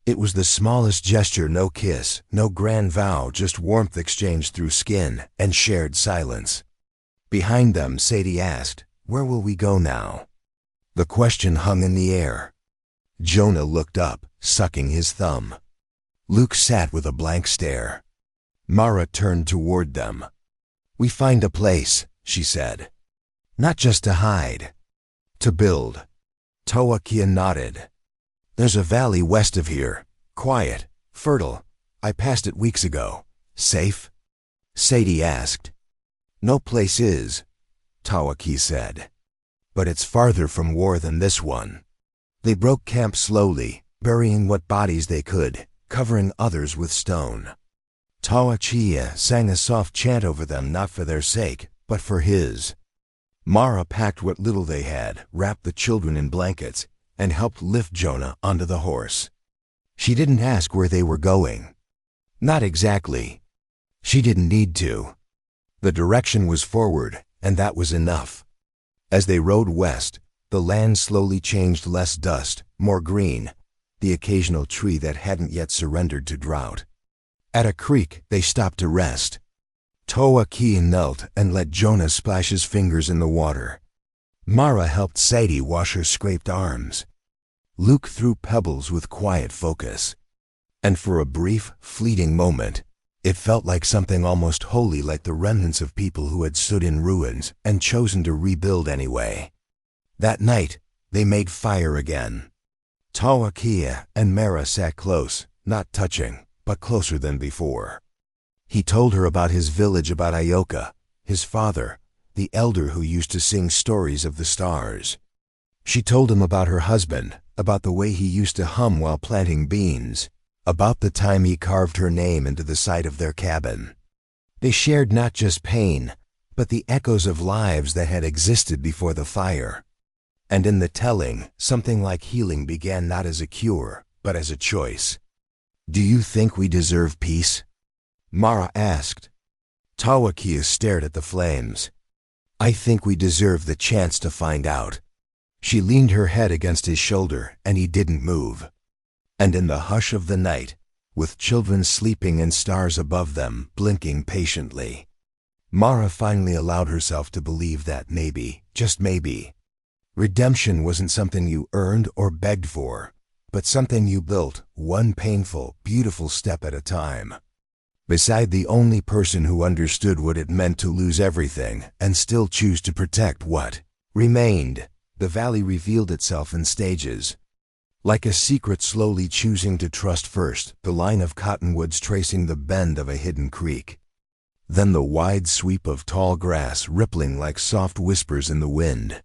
It was the smallest gesture, no kiss, no grand vow, just warmth exchanged through skin and shared silence. Behind them, Sadie asked, "Where will we go now?" The question hung in the air. Jonah looked up, sucking his thumb. Luke sat with a blank stare. Mara turned toward them. "We find a place," she said. "Not just to hide. To build." Tawa-kya nodded. "There's a valley west of here. Quiet, fertile. I passed it weeks ago. Safe?" Sadie asked. "No place is," Tawa-kya said. "But it's farther from war than this one." They broke camp slowly, burying what bodies they could, covering others with stone. Tawa-kya sang a soft chant over them, not for their sake, but for his. Mara packed what little they had, wrapped the children in blankets, and helped lift Jonah onto the horse. She didn't ask where they were going. Not exactly. She didn't need to. The direction was forward, and that was enough. As they rode west, the land slowly changed, less dust, more green, the occasional tree that hadn't yet surrendered to drought. At a creek, they stopped to rest. Tawa-kya knelt and let Jonah splash his fingers in the water. Mara helped Sadie wash her scraped arms. Luke threw pebbles with quiet focus. And for a brief, fleeting moment, it felt like something almost holy, like the remnants of people who had stood in ruins and chosen to rebuild anyway. That night, they made fire again. Tawa-kya and Mara sat close, not touching, but closer than before. He told her about his village, about Ayoka, his father, the elder who used to sing stories of the stars. She told him about her husband, about the way he used to hum while planting beans, about the time he carved her name into the side of their cabin. They shared not just pain, but the echoes of lives that had existed before the fire. And in the telling, something like healing began, not as a cure, but as a choice. "Do you think we deserve peace?" Mara asked. Tawa-kya stared at the flames. "I think we deserve the chance to find out." She leaned her head against his shoulder, and he didn't move. And in the hush of the night, with children sleeping and stars above them, blinking patiently, Mara finally allowed herself to believe that maybe, just maybe, redemption wasn't something you earned or begged for, but something you built, one painful, beautiful step at a time. Beside the only person who understood what it meant to lose everything and still choose to protect what remained, the valley revealed itself in stages. Like a secret, slowly choosing to trust first, the line of cottonwoods tracing the bend of a hidden creek. Then the wide sweep of tall grass rippling like soft whispers in the wind.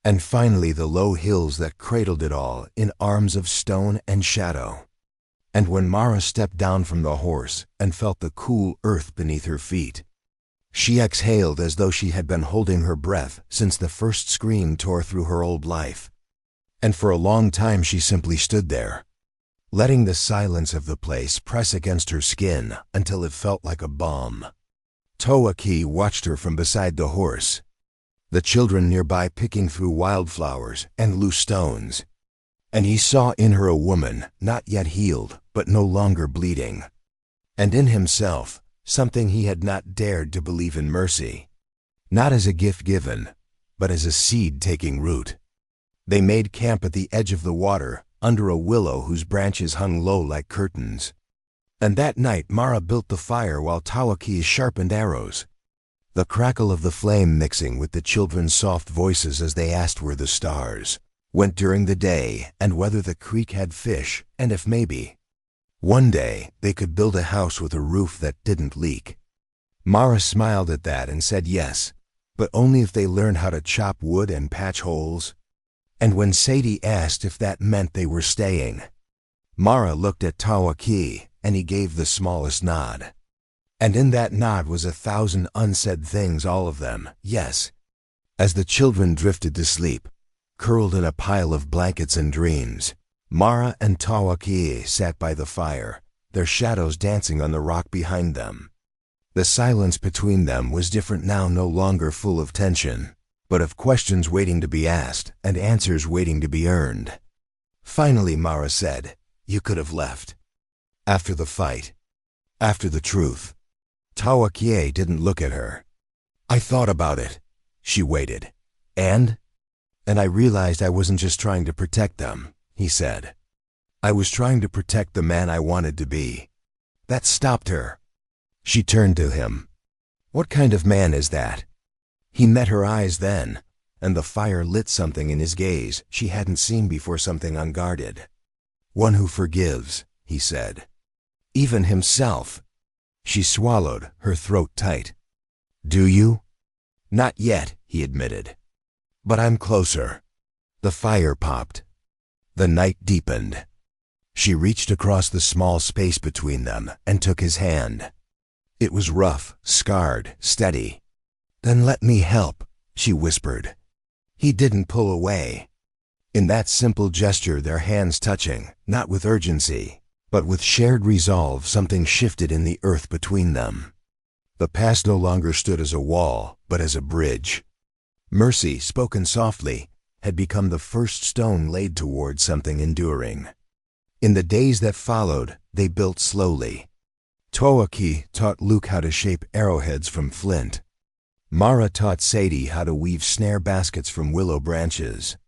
And finally the low hills that cradled it all in arms of stone and shadow. And when Mara stepped down from the horse and felt the cool earth beneath her feet, she exhaled as though she had been holding her breath since the first scream tore through her old life. And for a long time she simply stood there, letting the silence of the place press against her skin until it felt like a balm. Tawa-kya watched her from beside the horse, the children nearby picking through wildflowers and loose stones. And he saw in her a woman, not yet healed, but no longer bleeding. And in himself, something he had not dared to believe in: mercy. Not as a gift given, but as a seed taking root. They made camp at the edge of the water, under a willow whose branches hung low like curtains. And that night Mara built the fire while Tawa-kya sharpened arrows, the crackle of the flame mixing with the children's soft voices as they asked where the stars went during the day and whether the creek had fish, and if maybe one day they could build a house with a roof that didn't leak. Mara smiled at that and said yes, but only if they learned how to chop wood and patch holes. And when Sadie asked if that meant they were staying, Mara looked at Tawa-kya and he gave the smallest nod. And in that nod was 1,000 unsaid things, all of them, yes. As the children drifted to sleep, curled in a pile of blankets and dreams, Mara and Tawa-kya sat by the fire, their shadows dancing on the rock behind them. The silence between them was different now, no longer full of tension, but of questions waiting to be asked and answers waiting to be earned. Finally, Mara said, "You could have left. After the fight. After the truth." Tawa-kya didn't look at her. "I thought about it." She waited. And I realized I wasn't just trying to protect them," he said. "I was trying to protect the man I wanted to be." That stopped her. She turned to him. "What kind of man is that?" He met her eyes then, and the fire lit something in his gaze she hadn't seen before, something unguarded. "One who forgives," he said. "Even himself." She swallowed, her throat tight. "Do you?" "Not yet," he admitted. "But I'm closer." The fire popped. The night deepened. She reached across the small space between them and took his hand. It was rough, scarred, steady. "Then let me help," she whispered. He didn't pull away. In that simple gesture, their hands touching, not with urgency, but with shared resolve, something shifted in the earth between them. The past no longer stood as a wall, but as a bridge. Mercy, spoken softly, had become the first stone laid toward something enduring. In the days that followed, they built slowly. Tawa-kya taught Luke how to shape arrowheads from flint. Mara taught Sadie how to weave snare baskets from willow branches.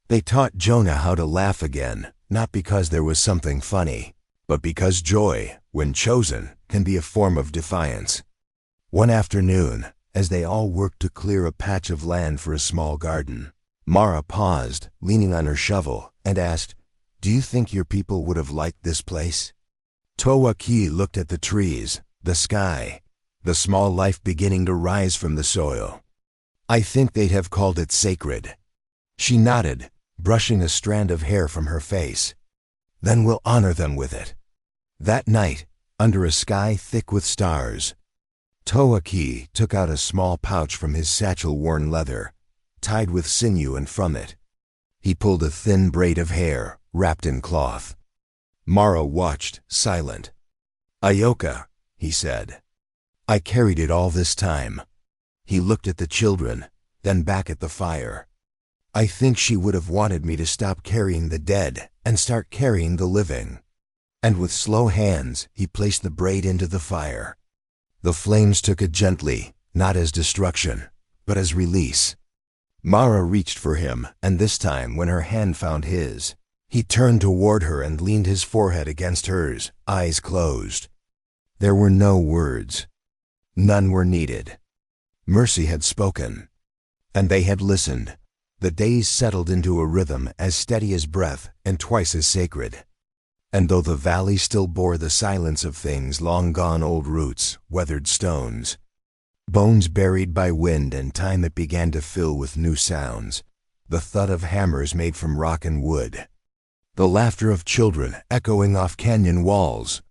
They taught Jonah how to laugh again, not because there was something funny, but because joy, when chosen, can be a form of defiance. One afternoon, as they all worked to clear a patch of land for a small garden, Mara paused, leaning on her shovel, and asked, "Do you think your people would have liked this place?" Tawa-kya looked at the trees, the sky, the small life beginning to rise from the soil. "I think they'd have called it sacred." She nodded, brushing a strand of hair from her face. "Then we'll honor them with it." That night, under a sky thick with stars, Tawa-kya took out a small pouch from his satchel-worn leather, tied with sinew, and from it he pulled a thin braid of hair, wrapped in cloth. Mara watched, silent. "Ayoka," he said. "I carried it all this time." He looked at the children, then back at the fire. "I think she would have wanted me to stop carrying the dead and start carrying the living." And with slow hands, he placed the braid into the fire. The flames took it gently, not as destruction, but as release. Mara reached for him, and this time, when her hand found his, he turned toward her and leaned his forehead against hers, eyes closed. There were no words. None were needed. Mercy had spoken, and they had listened. The days settled into a rhythm as steady as breath and twice as sacred. And though the valley still bore the silence of things long gone, old roots, weathered stones, bones buried by wind and time, it began to fill with new sounds, the thud of hammers made from rock and wood, the laughter of children echoing off canyon walls,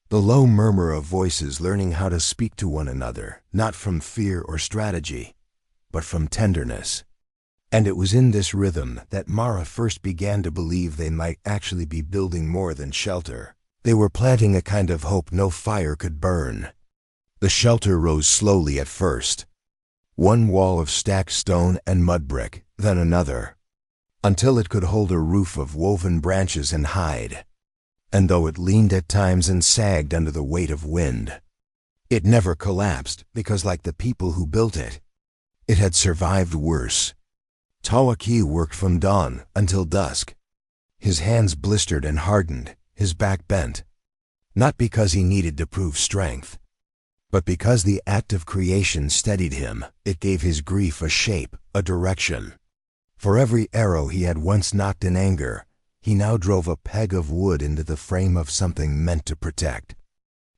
the low murmur of voices learning how to speak to one another, not from fear or strategy, but from tenderness. And it was in this rhythm that Mara first began to believe they might actually be building more than shelter. They were planting a kind of hope no fire could burn. The shelter rose slowly at first. One wall of stacked stone and mud brick, then another, until it could hold a roof of woven branches and hide. And though it leaned at times and sagged under the weight of wind, it never collapsed because, like the people who built it, it had survived worse. Tawa-kya worked from dawn until dusk. His hands blistered and hardened, his back bent, not because he needed to prove strength, but because the act of creation steadied him. It gave his grief a shape, a direction. For every arrow he had once knocked in anger, he now drove a peg of wood into the frame of something meant to protect.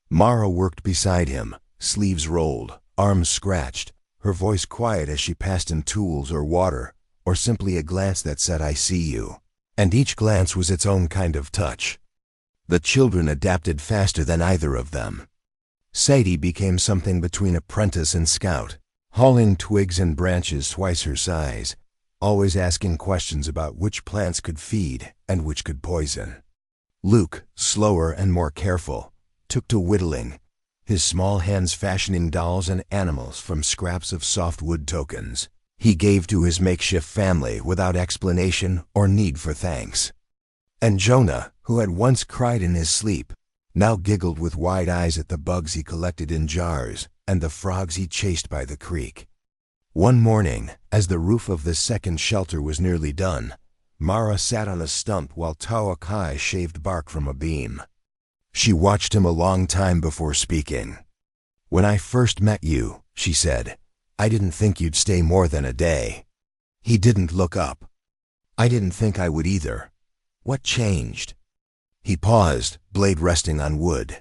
Mara worked beside him, sleeves rolled, arms scratched, her voice quiet as she passed him tools or water, or simply a glance that said, "I see you." And each glance was its own kind of touch. The children adapted faster than either of them. Sadie became something between apprentice and scout, hauling twigs and branches twice her size, always asking questions about which plants could feed and which could poison. Luke, slower and more careful, took to whittling, his small hands fashioning dolls and animals from scraps of soft wood tokens he gave to his makeshift family without explanation or need for thanks. And Jonah, who had once cried in his sleep, now giggled with wide eyes at the bugs he collected in jars and the frogs he chased by the creek. One morning, as the roof of the second shelter was nearly done, Mara sat on a stump while Tawa-kya shaved bark from a beam. She watched him a long time before speaking. "When I first met you," she said, "I didn't think you'd stay more than a day." He didn't look up. "I didn't think I would either. What changed?" He paused, blade resting on wood.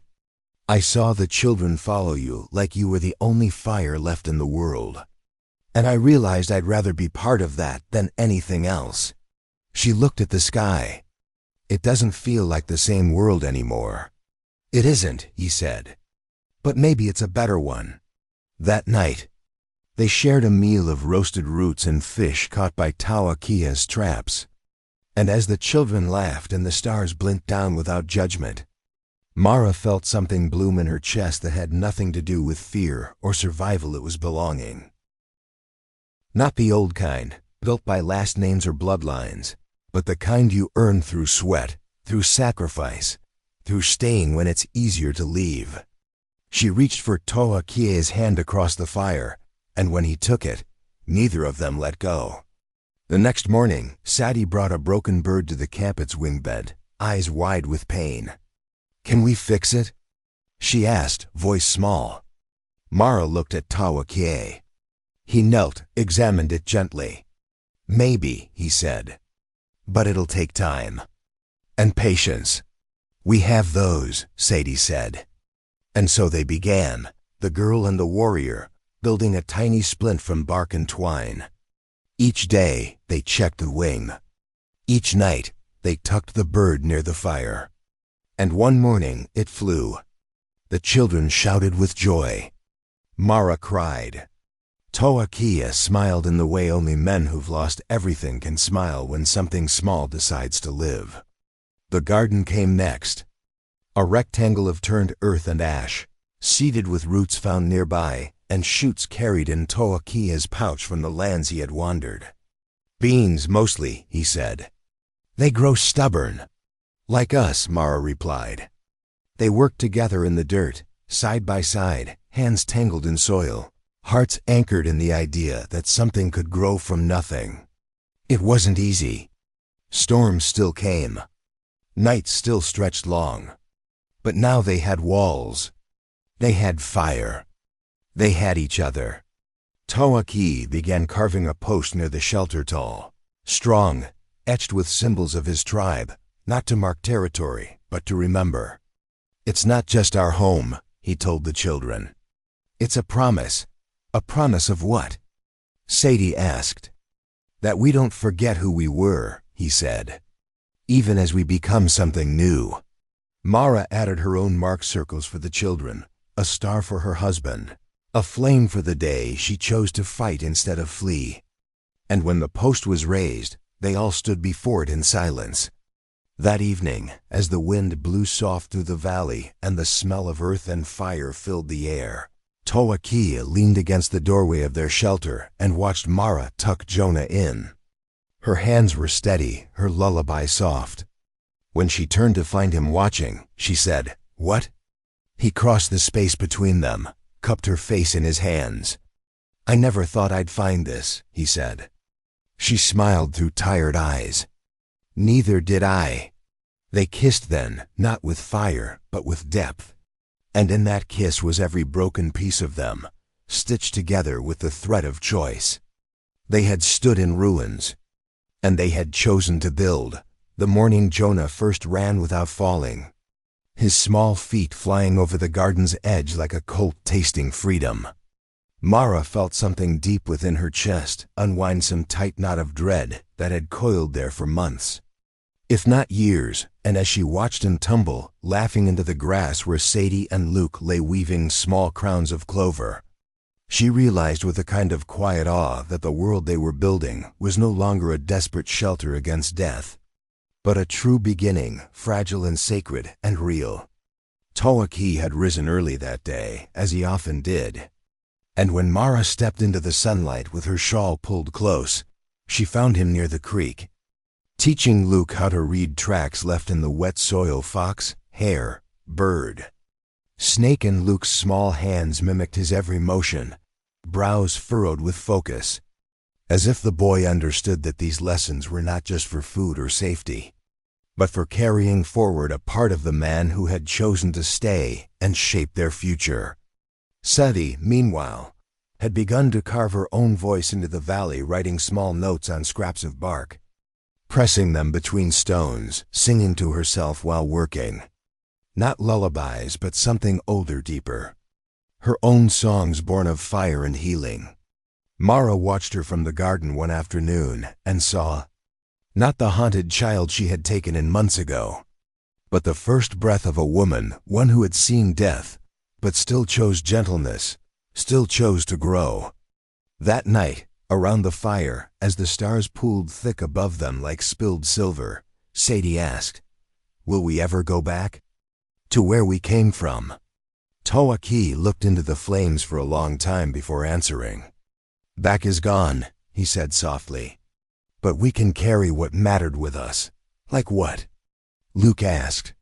"I saw the children follow you like you were the only fire left in the world. And I realized I'd rather be part of that than anything else." She looked at the sky. "It doesn't feel like the same world anymore." "It isn't," he said. "But maybe it's a better one." That night, they shared a meal of roasted roots and fish caught by Tawa-kya's traps. And as the children laughed and the stars blinked down without judgment, Mara felt something bloom in her chest that had nothing to do with fear or survival. It was belonging. Not the old kind, built by last names or bloodlines, but the kind you earn through sweat, through sacrifice, through staying when it's easier to leave. She reached for Tawa-kya's hand across the fire, and when he took it, neither of them let go. The next morning, Sadie brought a broken bird to the campet's wing bed, eyes wide with pain. "Can we fix it?" she asked, voice small. Mara looked at Tawa-kya. He knelt, examined it gently. "Maybe," he said. "But it'll take time. And patience." "We have those," Sadie said. And so they began, the girl and the warrior, building a tiny splint from bark and twine. Each day, they checked the wing. Each night, they tucked the bird near the fire. And one morning, it flew. The children shouted with joy. Mara cried. Tawa-kya smiled in the way only men who've lost everything can smile when something small decides to live. The garden came next. A rectangle of turned earth and ash, seeded with roots found nearby and shoots carried in Tawa-kya's pouch from the lands he had wandered. "Beans mostly," he said. "They grow stubborn." "Like us," Mara replied. They worked together in the dirt, side by side, hands tangled in soil, hearts anchored in the idea that something could grow from nothing. It wasn't easy. Storms still came. Nights still stretched long. But now they had walls. They had fire. They had each other. Tawa-kya began carving a post near the shelter, tall, strong, etched with symbols of his tribe, not to mark territory, but to remember. "It's not just our home," he told the children. "It's a promise." "A promise of what?" Sadie asked. "That we don't forget who we were," he said, "even as we become something new." Mara added her own mark circles for the children, a star for her husband, a flame for the day she chose to fight instead of flee. And when the post was raised, they all stood before it in silence. That evening, as the wind blew soft through the valley and the smell of earth and fire filled the air, Tawa-kya leaned against the doorway of their shelter and watched Mara tuck Jonah in. Her hands were steady, her lullaby soft. When she turned to find him watching, she said, "What?" He crossed the space between them, cupped her face in his hands. "I never thought I'd find this," he said. She smiled through tired eyes. "Neither did I." They kissed then, not with fire, but with depth. And in that kiss was every broken piece of them, stitched together with the thread of choice. They had stood in ruins, and they had chosen to build. The morning Jonah first ran without falling, his small feet flying over the garden's edge like a colt tasting freedom. Mara felt something deep within her chest unwind some tight knot of dread that had coiled there for months, if not years, and as she watched him tumble, laughing into the grass where Sadie and Luke lay weaving small crowns of clover, she realized with a kind of quiet awe that the world they were building was no longer a desperate shelter against death, but a true beginning, fragile and sacred and real. Tawa-kya had risen early that day, as he often did. And when Mara stepped into the sunlight with her shawl pulled close, she found him near the creek, teaching Luke how to read tracks left in the wet soil: fox, hare, bird. Snake, and Luke's small hands mimicked his every motion, brows furrowed with focus, as if the boy understood that these lessons were not just for food or safety, but for carrying forward a part of the man who had chosen to stay and shape their future. Seti, meanwhile, had begun to carve her own voice into the valley, writing small notes on scraps of bark, pressing them between stones, singing to herself while working. Not lullabies, but something older, deeper. Her own songs born of fire and healing. Mara watched her from the garden one afternoon and saw, not the haunted child she had taken in months ago, but the first breath of a woman, one who had seen death, but still chose gentleness, still chose to grow. That night, around the fire, as the stars pooled thick above them like spilled silver, Sadie asked, "Will we ever go back to where we came from?" Tawa-kya looked into the flames for a long time before answering. "Back is gone," he said softly. "But we can carry what mattered with us." "Like what?" Luke asked.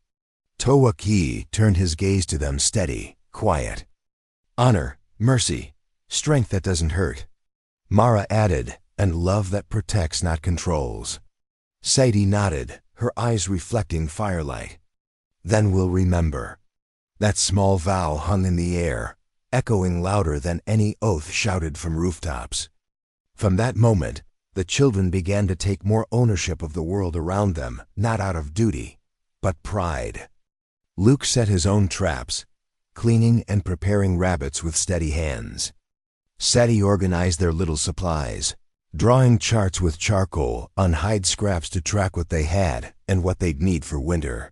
Tawa-kya turned his gaze to them, steady, quiet. "Honor, mercy, strength that doesn't hurt," Mara added, "and love that protects, not controls." Sadie nodded, her eyes reflecting firelight. "Then we'll remember." That small vow hung in the air, echoing louder than any oath shouted from rooftops. From that moment, the children began to take more ownership of the world around them, not out of duty, but pride. Luke set his own traps, cleaning and preparing rabbits with steady hands. Sadie organized their little supplies, drawing charts with charcoal on hide scraps to track what they had and what they'd need for winter.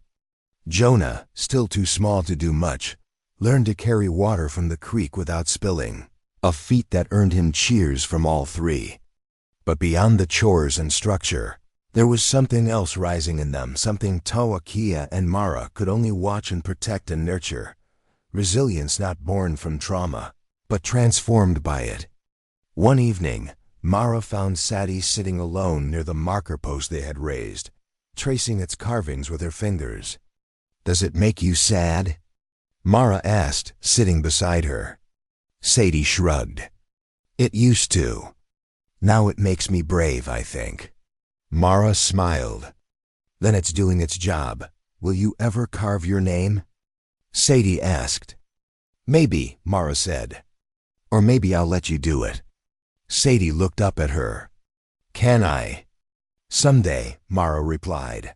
Jonah, still too small to do much, learned to carry water from the creek without spilling, a feat that earned him cheers from all three. But beyond the chores and structure, there was something else rising in them, something Tawa-kya and Mara could only watch and protect and nurture. Resilience not born from trauma, but transformed by it. One evening, Mara found Sadie sitting alone near the marker post they had raised, tracing its carvings with her fingers. "Does it make you sad?" Mara asked, sitting beside her. Sadie shrugged. "It used to. Now it makes me brave, I think." Mara smiled. "Then it's doing its job. Will you ever carve your name?" Sadie asked. "Maybe," Mara said. "Or maybe I'll let you do it." Sadie looked up at her. "Can I?" "Someday," Mara replied.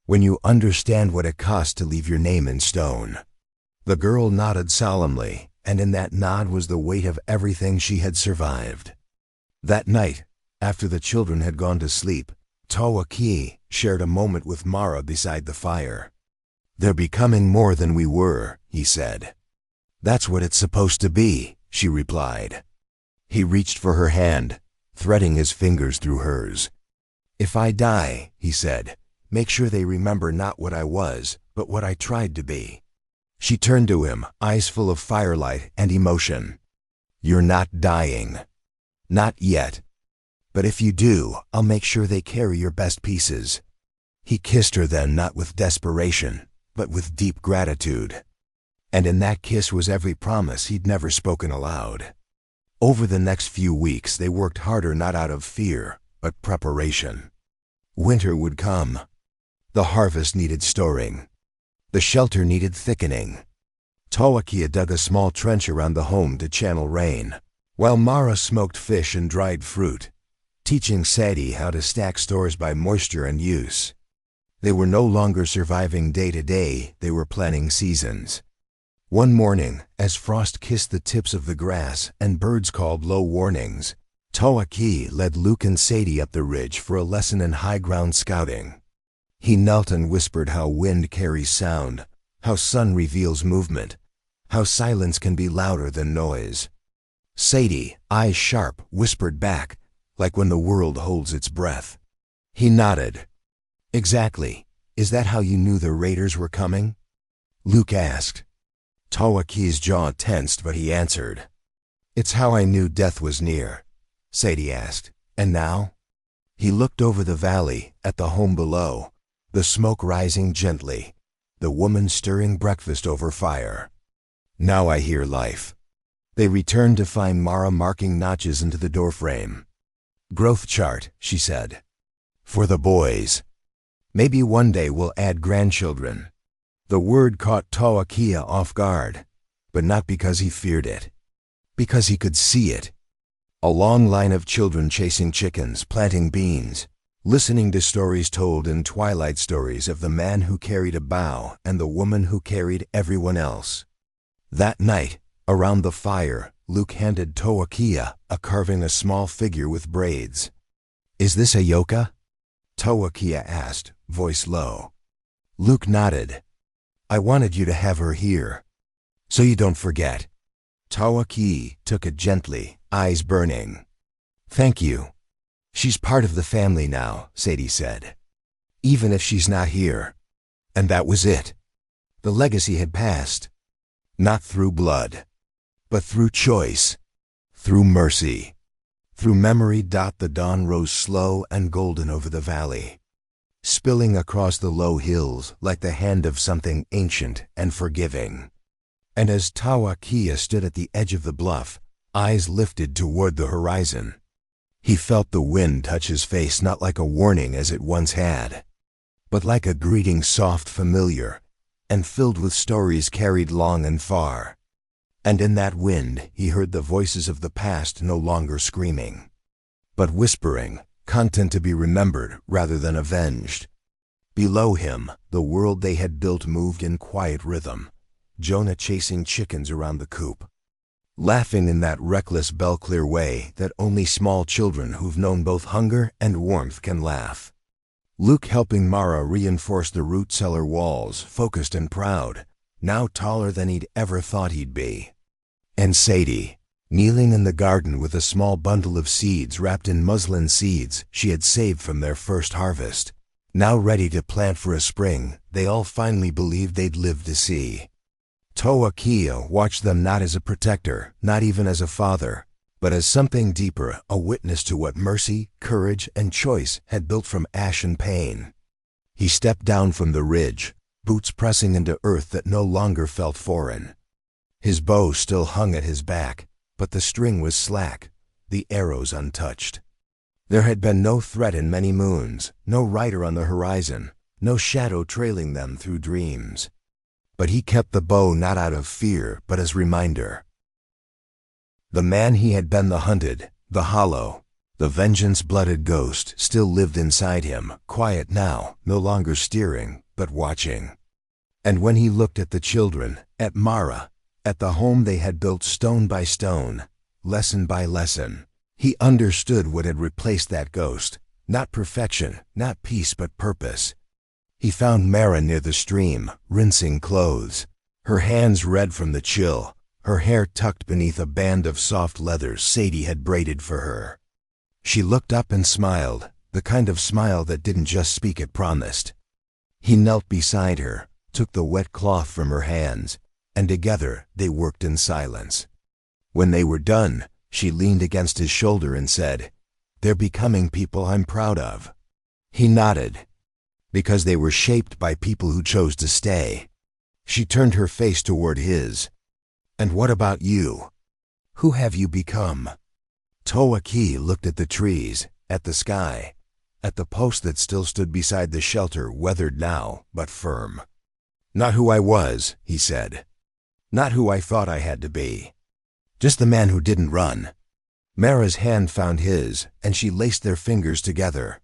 "When you understand what it costs to leave your name in stone." The girl nodded solemnly, and in that nod was the weight of everything she had survived. That night, after the children had gone to sleep, Tawa-kya shared a moment with Mara beside the fire. "They're becoming more than we were," he said. "That's what it's supposed to be," she replied. He reached for her hand, threading his fingers through hers. "If I die," he said, "make sure they remember not what I was, but what I tried to be." She turned to him, eyes full of firelight and emotion. "You're not dying. Not yet. But if you do, I'll make sure they carry your best pieces." He kissed her then, not with desperation, but with deep gratitude. And in that kiss was every promise he'd never spoken aloud. Over the next few weeks they worked harder, not out of fear, but preparation. Winter would come. The harvest needed storing. The shelter needed thickening. Tawa-kya dug a small trench around the home to channel rain, while Mara smoked fish and dried fruit, teaching Sadie how to stack stores by moisture and use. They were no longer surviving day to day, they were planning seasons. One morning, as frost kissed the tips of the grass and birds called low warnings, Tawa-kya led Luke and Sadie up the ridge for a lesson in high ground scouting. He knelt and whispered how wind carries sound, how sun reveals movement, how silence can be louder than noise. Sadie, eyes sharp, whispered back, like when the world holds its breath. He nodded. "Exactly. Is that how you knew the raiders were coming?" Luke asked. Tawa-kya's jaw tensed, but he answered. It's how I knew death was near. Sadie asked, and now? He looked over the valley, at the home below, the smoke rising gently, the woman stirring breakfast over fire. Now I hear life. They returned to find Mara marking notches into the doorframe. Growth chart, she said. For the boys. Maybe one day we'll add grandchildren. The word caught Tawa-kya off guard, but not because he feared it. Because he could see it. A long line of children chasing chickens, planting beans, listening to stories told in twilight stories of the man who carried a bow and the woman who carried everyone else. That night, around the fire, Luke handed Tawa-kya carving a small figure with braids. Is this a yoka? Tawa-kya asked, voice low. Luke nodded. I wanted you to have her here, so you don't forget. Tawa-kya took it gently, eyes burning. Thank you. She's part of the family now, Sadie said. Even if she's not here. And that was it. The legacy had passed. Not through blood, but through choice, through mercy, through memory. The dawn rose slow and golden over the valley, spilling across the low hills like the hand of something ancient and forgiving. And as Tawa-kya stood at the edge of the bluff, eyes lifted toward the horizon, he felt the wind touch his face, not like a warning as it once had, but like a greeting, soft, familiar, and filled with stories carried long and far. And in that wind he heard the voices of the past no longer screaming, but whispering, content to be remembered rather than avenged. Below him, the world they had built moved in quiet rhythm, Jonah chasing chickens around the coop, laughing in that reckless bell-clear way that only small children who've known both hunger and warmth can laugh. Luke helping Mara reinforce the root cellar walls, focused and proud, now taller than he'd ever thought he'd be. And Sadie, kneeling in the garden with a small bundle of seeds wrapped in muslin seeds she had saved from their first harvest, now ready to plant for a spring they all finally believed they'd live to see. Tawa-kya watched them not as a protector, not even as a father, but as something deeper, a witness to what mercy, courage, and choice had built from ash and pain. He stepped down from the ridge, boots pressing into earth that no longer felt foreign. His bow still hung at his back, but the string was slack, the arrows untouched. There had been no threat in many moons, no rider on the horizon, no shadow trailing them through dreams. But he kept the bow not out of fear, but as reminder. The man he had been, the hunted, the hollow, the vengeance-blooded ghost, still lived inside him, quiet now, no longer steering, but watching. And when he looked at the children, at Mara, at the home they had built stone by stone, lesson by lesson, he understood what had replaced that ghost, not perfection, not peace, but purpose. He found Mara near the stream, rinsing clothes, her hands red from the chill, her hair tucked beneath a band of soft leather Sadie had braided for her. She looked up and smiled, the kind of smile that didn't just speak, it promised. He knelt beside her, took the wet cloth from her hands, and together they worked in silence. When they were done, she leaned against his shoulder and said, "They're becoming people I'm proud of." He nodded. Because they were shaped by people who chose to stay. She turned her face toward his. And what about you? Who have you become? Tawa-kya looked at the trees, at the sky, at the post that still stood beside the shelter, weathered now, but firm. Not who I was, he said. Not who I thought I had to be. Just the man who didn't run. Mara's hand found his, and she laced their fingers together.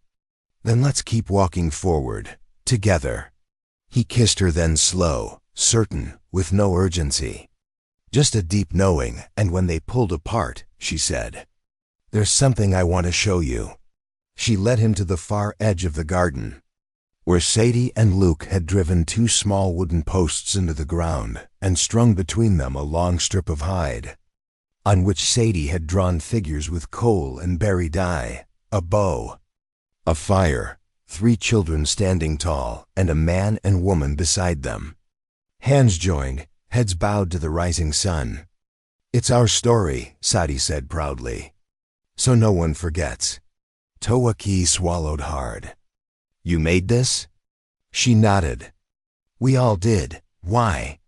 Then let's keep walking forward, together. He kissed her, then slow, certain, with no urgency. Just a deep knowing, and when they pulled apart, she said, "There's something I want to show you." She led him to the far edge of the garden, where Sadie and Luke had driven 2 small wooden posts into the ground and strung between them a long strip of hide, on which Sadie had drawn figures with coal and berry dye, a bow, a fire, 3 children standing tall, and a man and woman beside them. Hands joined, heads bowed to the rising sun. "It's our story," Sadi said proudly. "So no one forgets." Tawa-kya swallowed hard. "You made this?" She nodded. "We all did. Why?"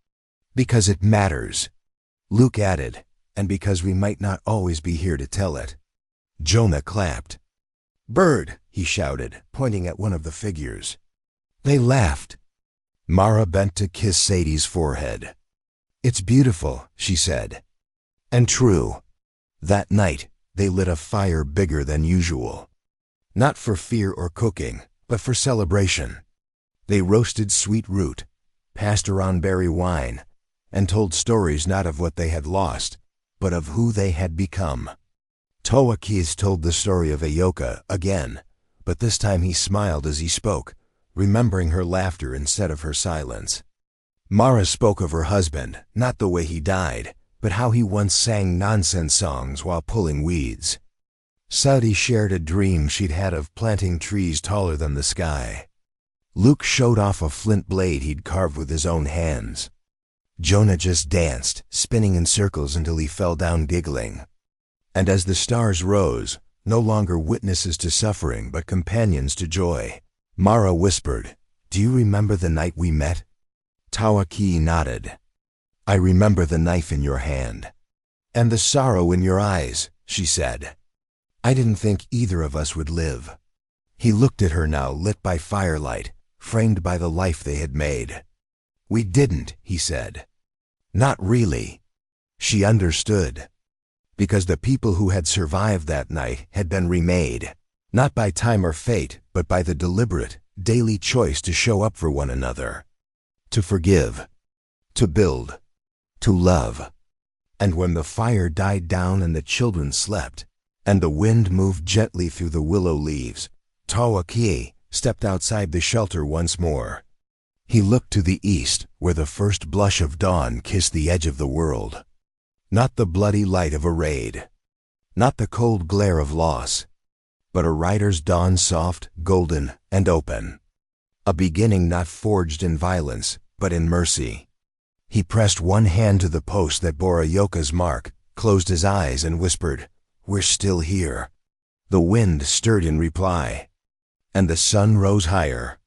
"Because it matters," Luke added, "and because we might not always be here to tell it." Jonah clapped. "Bird," he shouted, pointing at one of the figures. They laughed. Mara bent to kiss Sadie's forehead. "It's beautiful," she said. And true. That night, they lit a fire bigger than usual. Not for fear or cooking, but for celebration. They roasted sweet root, passed around berry wine, and told stories not of what they had lost, but of who they had become. Tawa-kya told the story of Ayoka again, but this time he smiled as he spoke, remembering her laughter instead of her silence. Mara spoke of her husband, not the way he died, but how he once sang nonsense songs while pulling weeds. Sadi shared a dream she'd had of planting trees taller than the sky. Luke showed off a flint blade he'd carved with his own hands. Jonah just danced, spinning in circles until he fell down giggling. And as the stars rose, no longer witnesses to suffering but companions to joy, Mara whispered, "Do you remember the night we met?" Tawa-kya nodded. "I remember the knife in your hand. And the sorrow in your eyes," she said. "I didn't think either of us would live." He looked at her now, lit by firelight, framed by the life they had made. "We didn't," he said. "Not really." She understood. Because the people who had survived that night had been remade, not by time or fate, but by the deliberate, daily choice to show up for one another. To forgive. To build. To love. And when the fire died down and the children slept, and the wind moved gently through the willow leaves, Tawa-kya stepped outside the shelter once more. He looked to the east, where the first blush of dawn kissed the edge of the world. Not the bloody light of a raid. Not the cold glare of loss. But a rider's dawn soft, golden, and open. A beginning not forged in violence, but in mercy. He pressed one hand to the post that bore Ayoka's mark, closed his eyes and whispered, "We're still here." The wind stirred in reply. And the sun rose higher.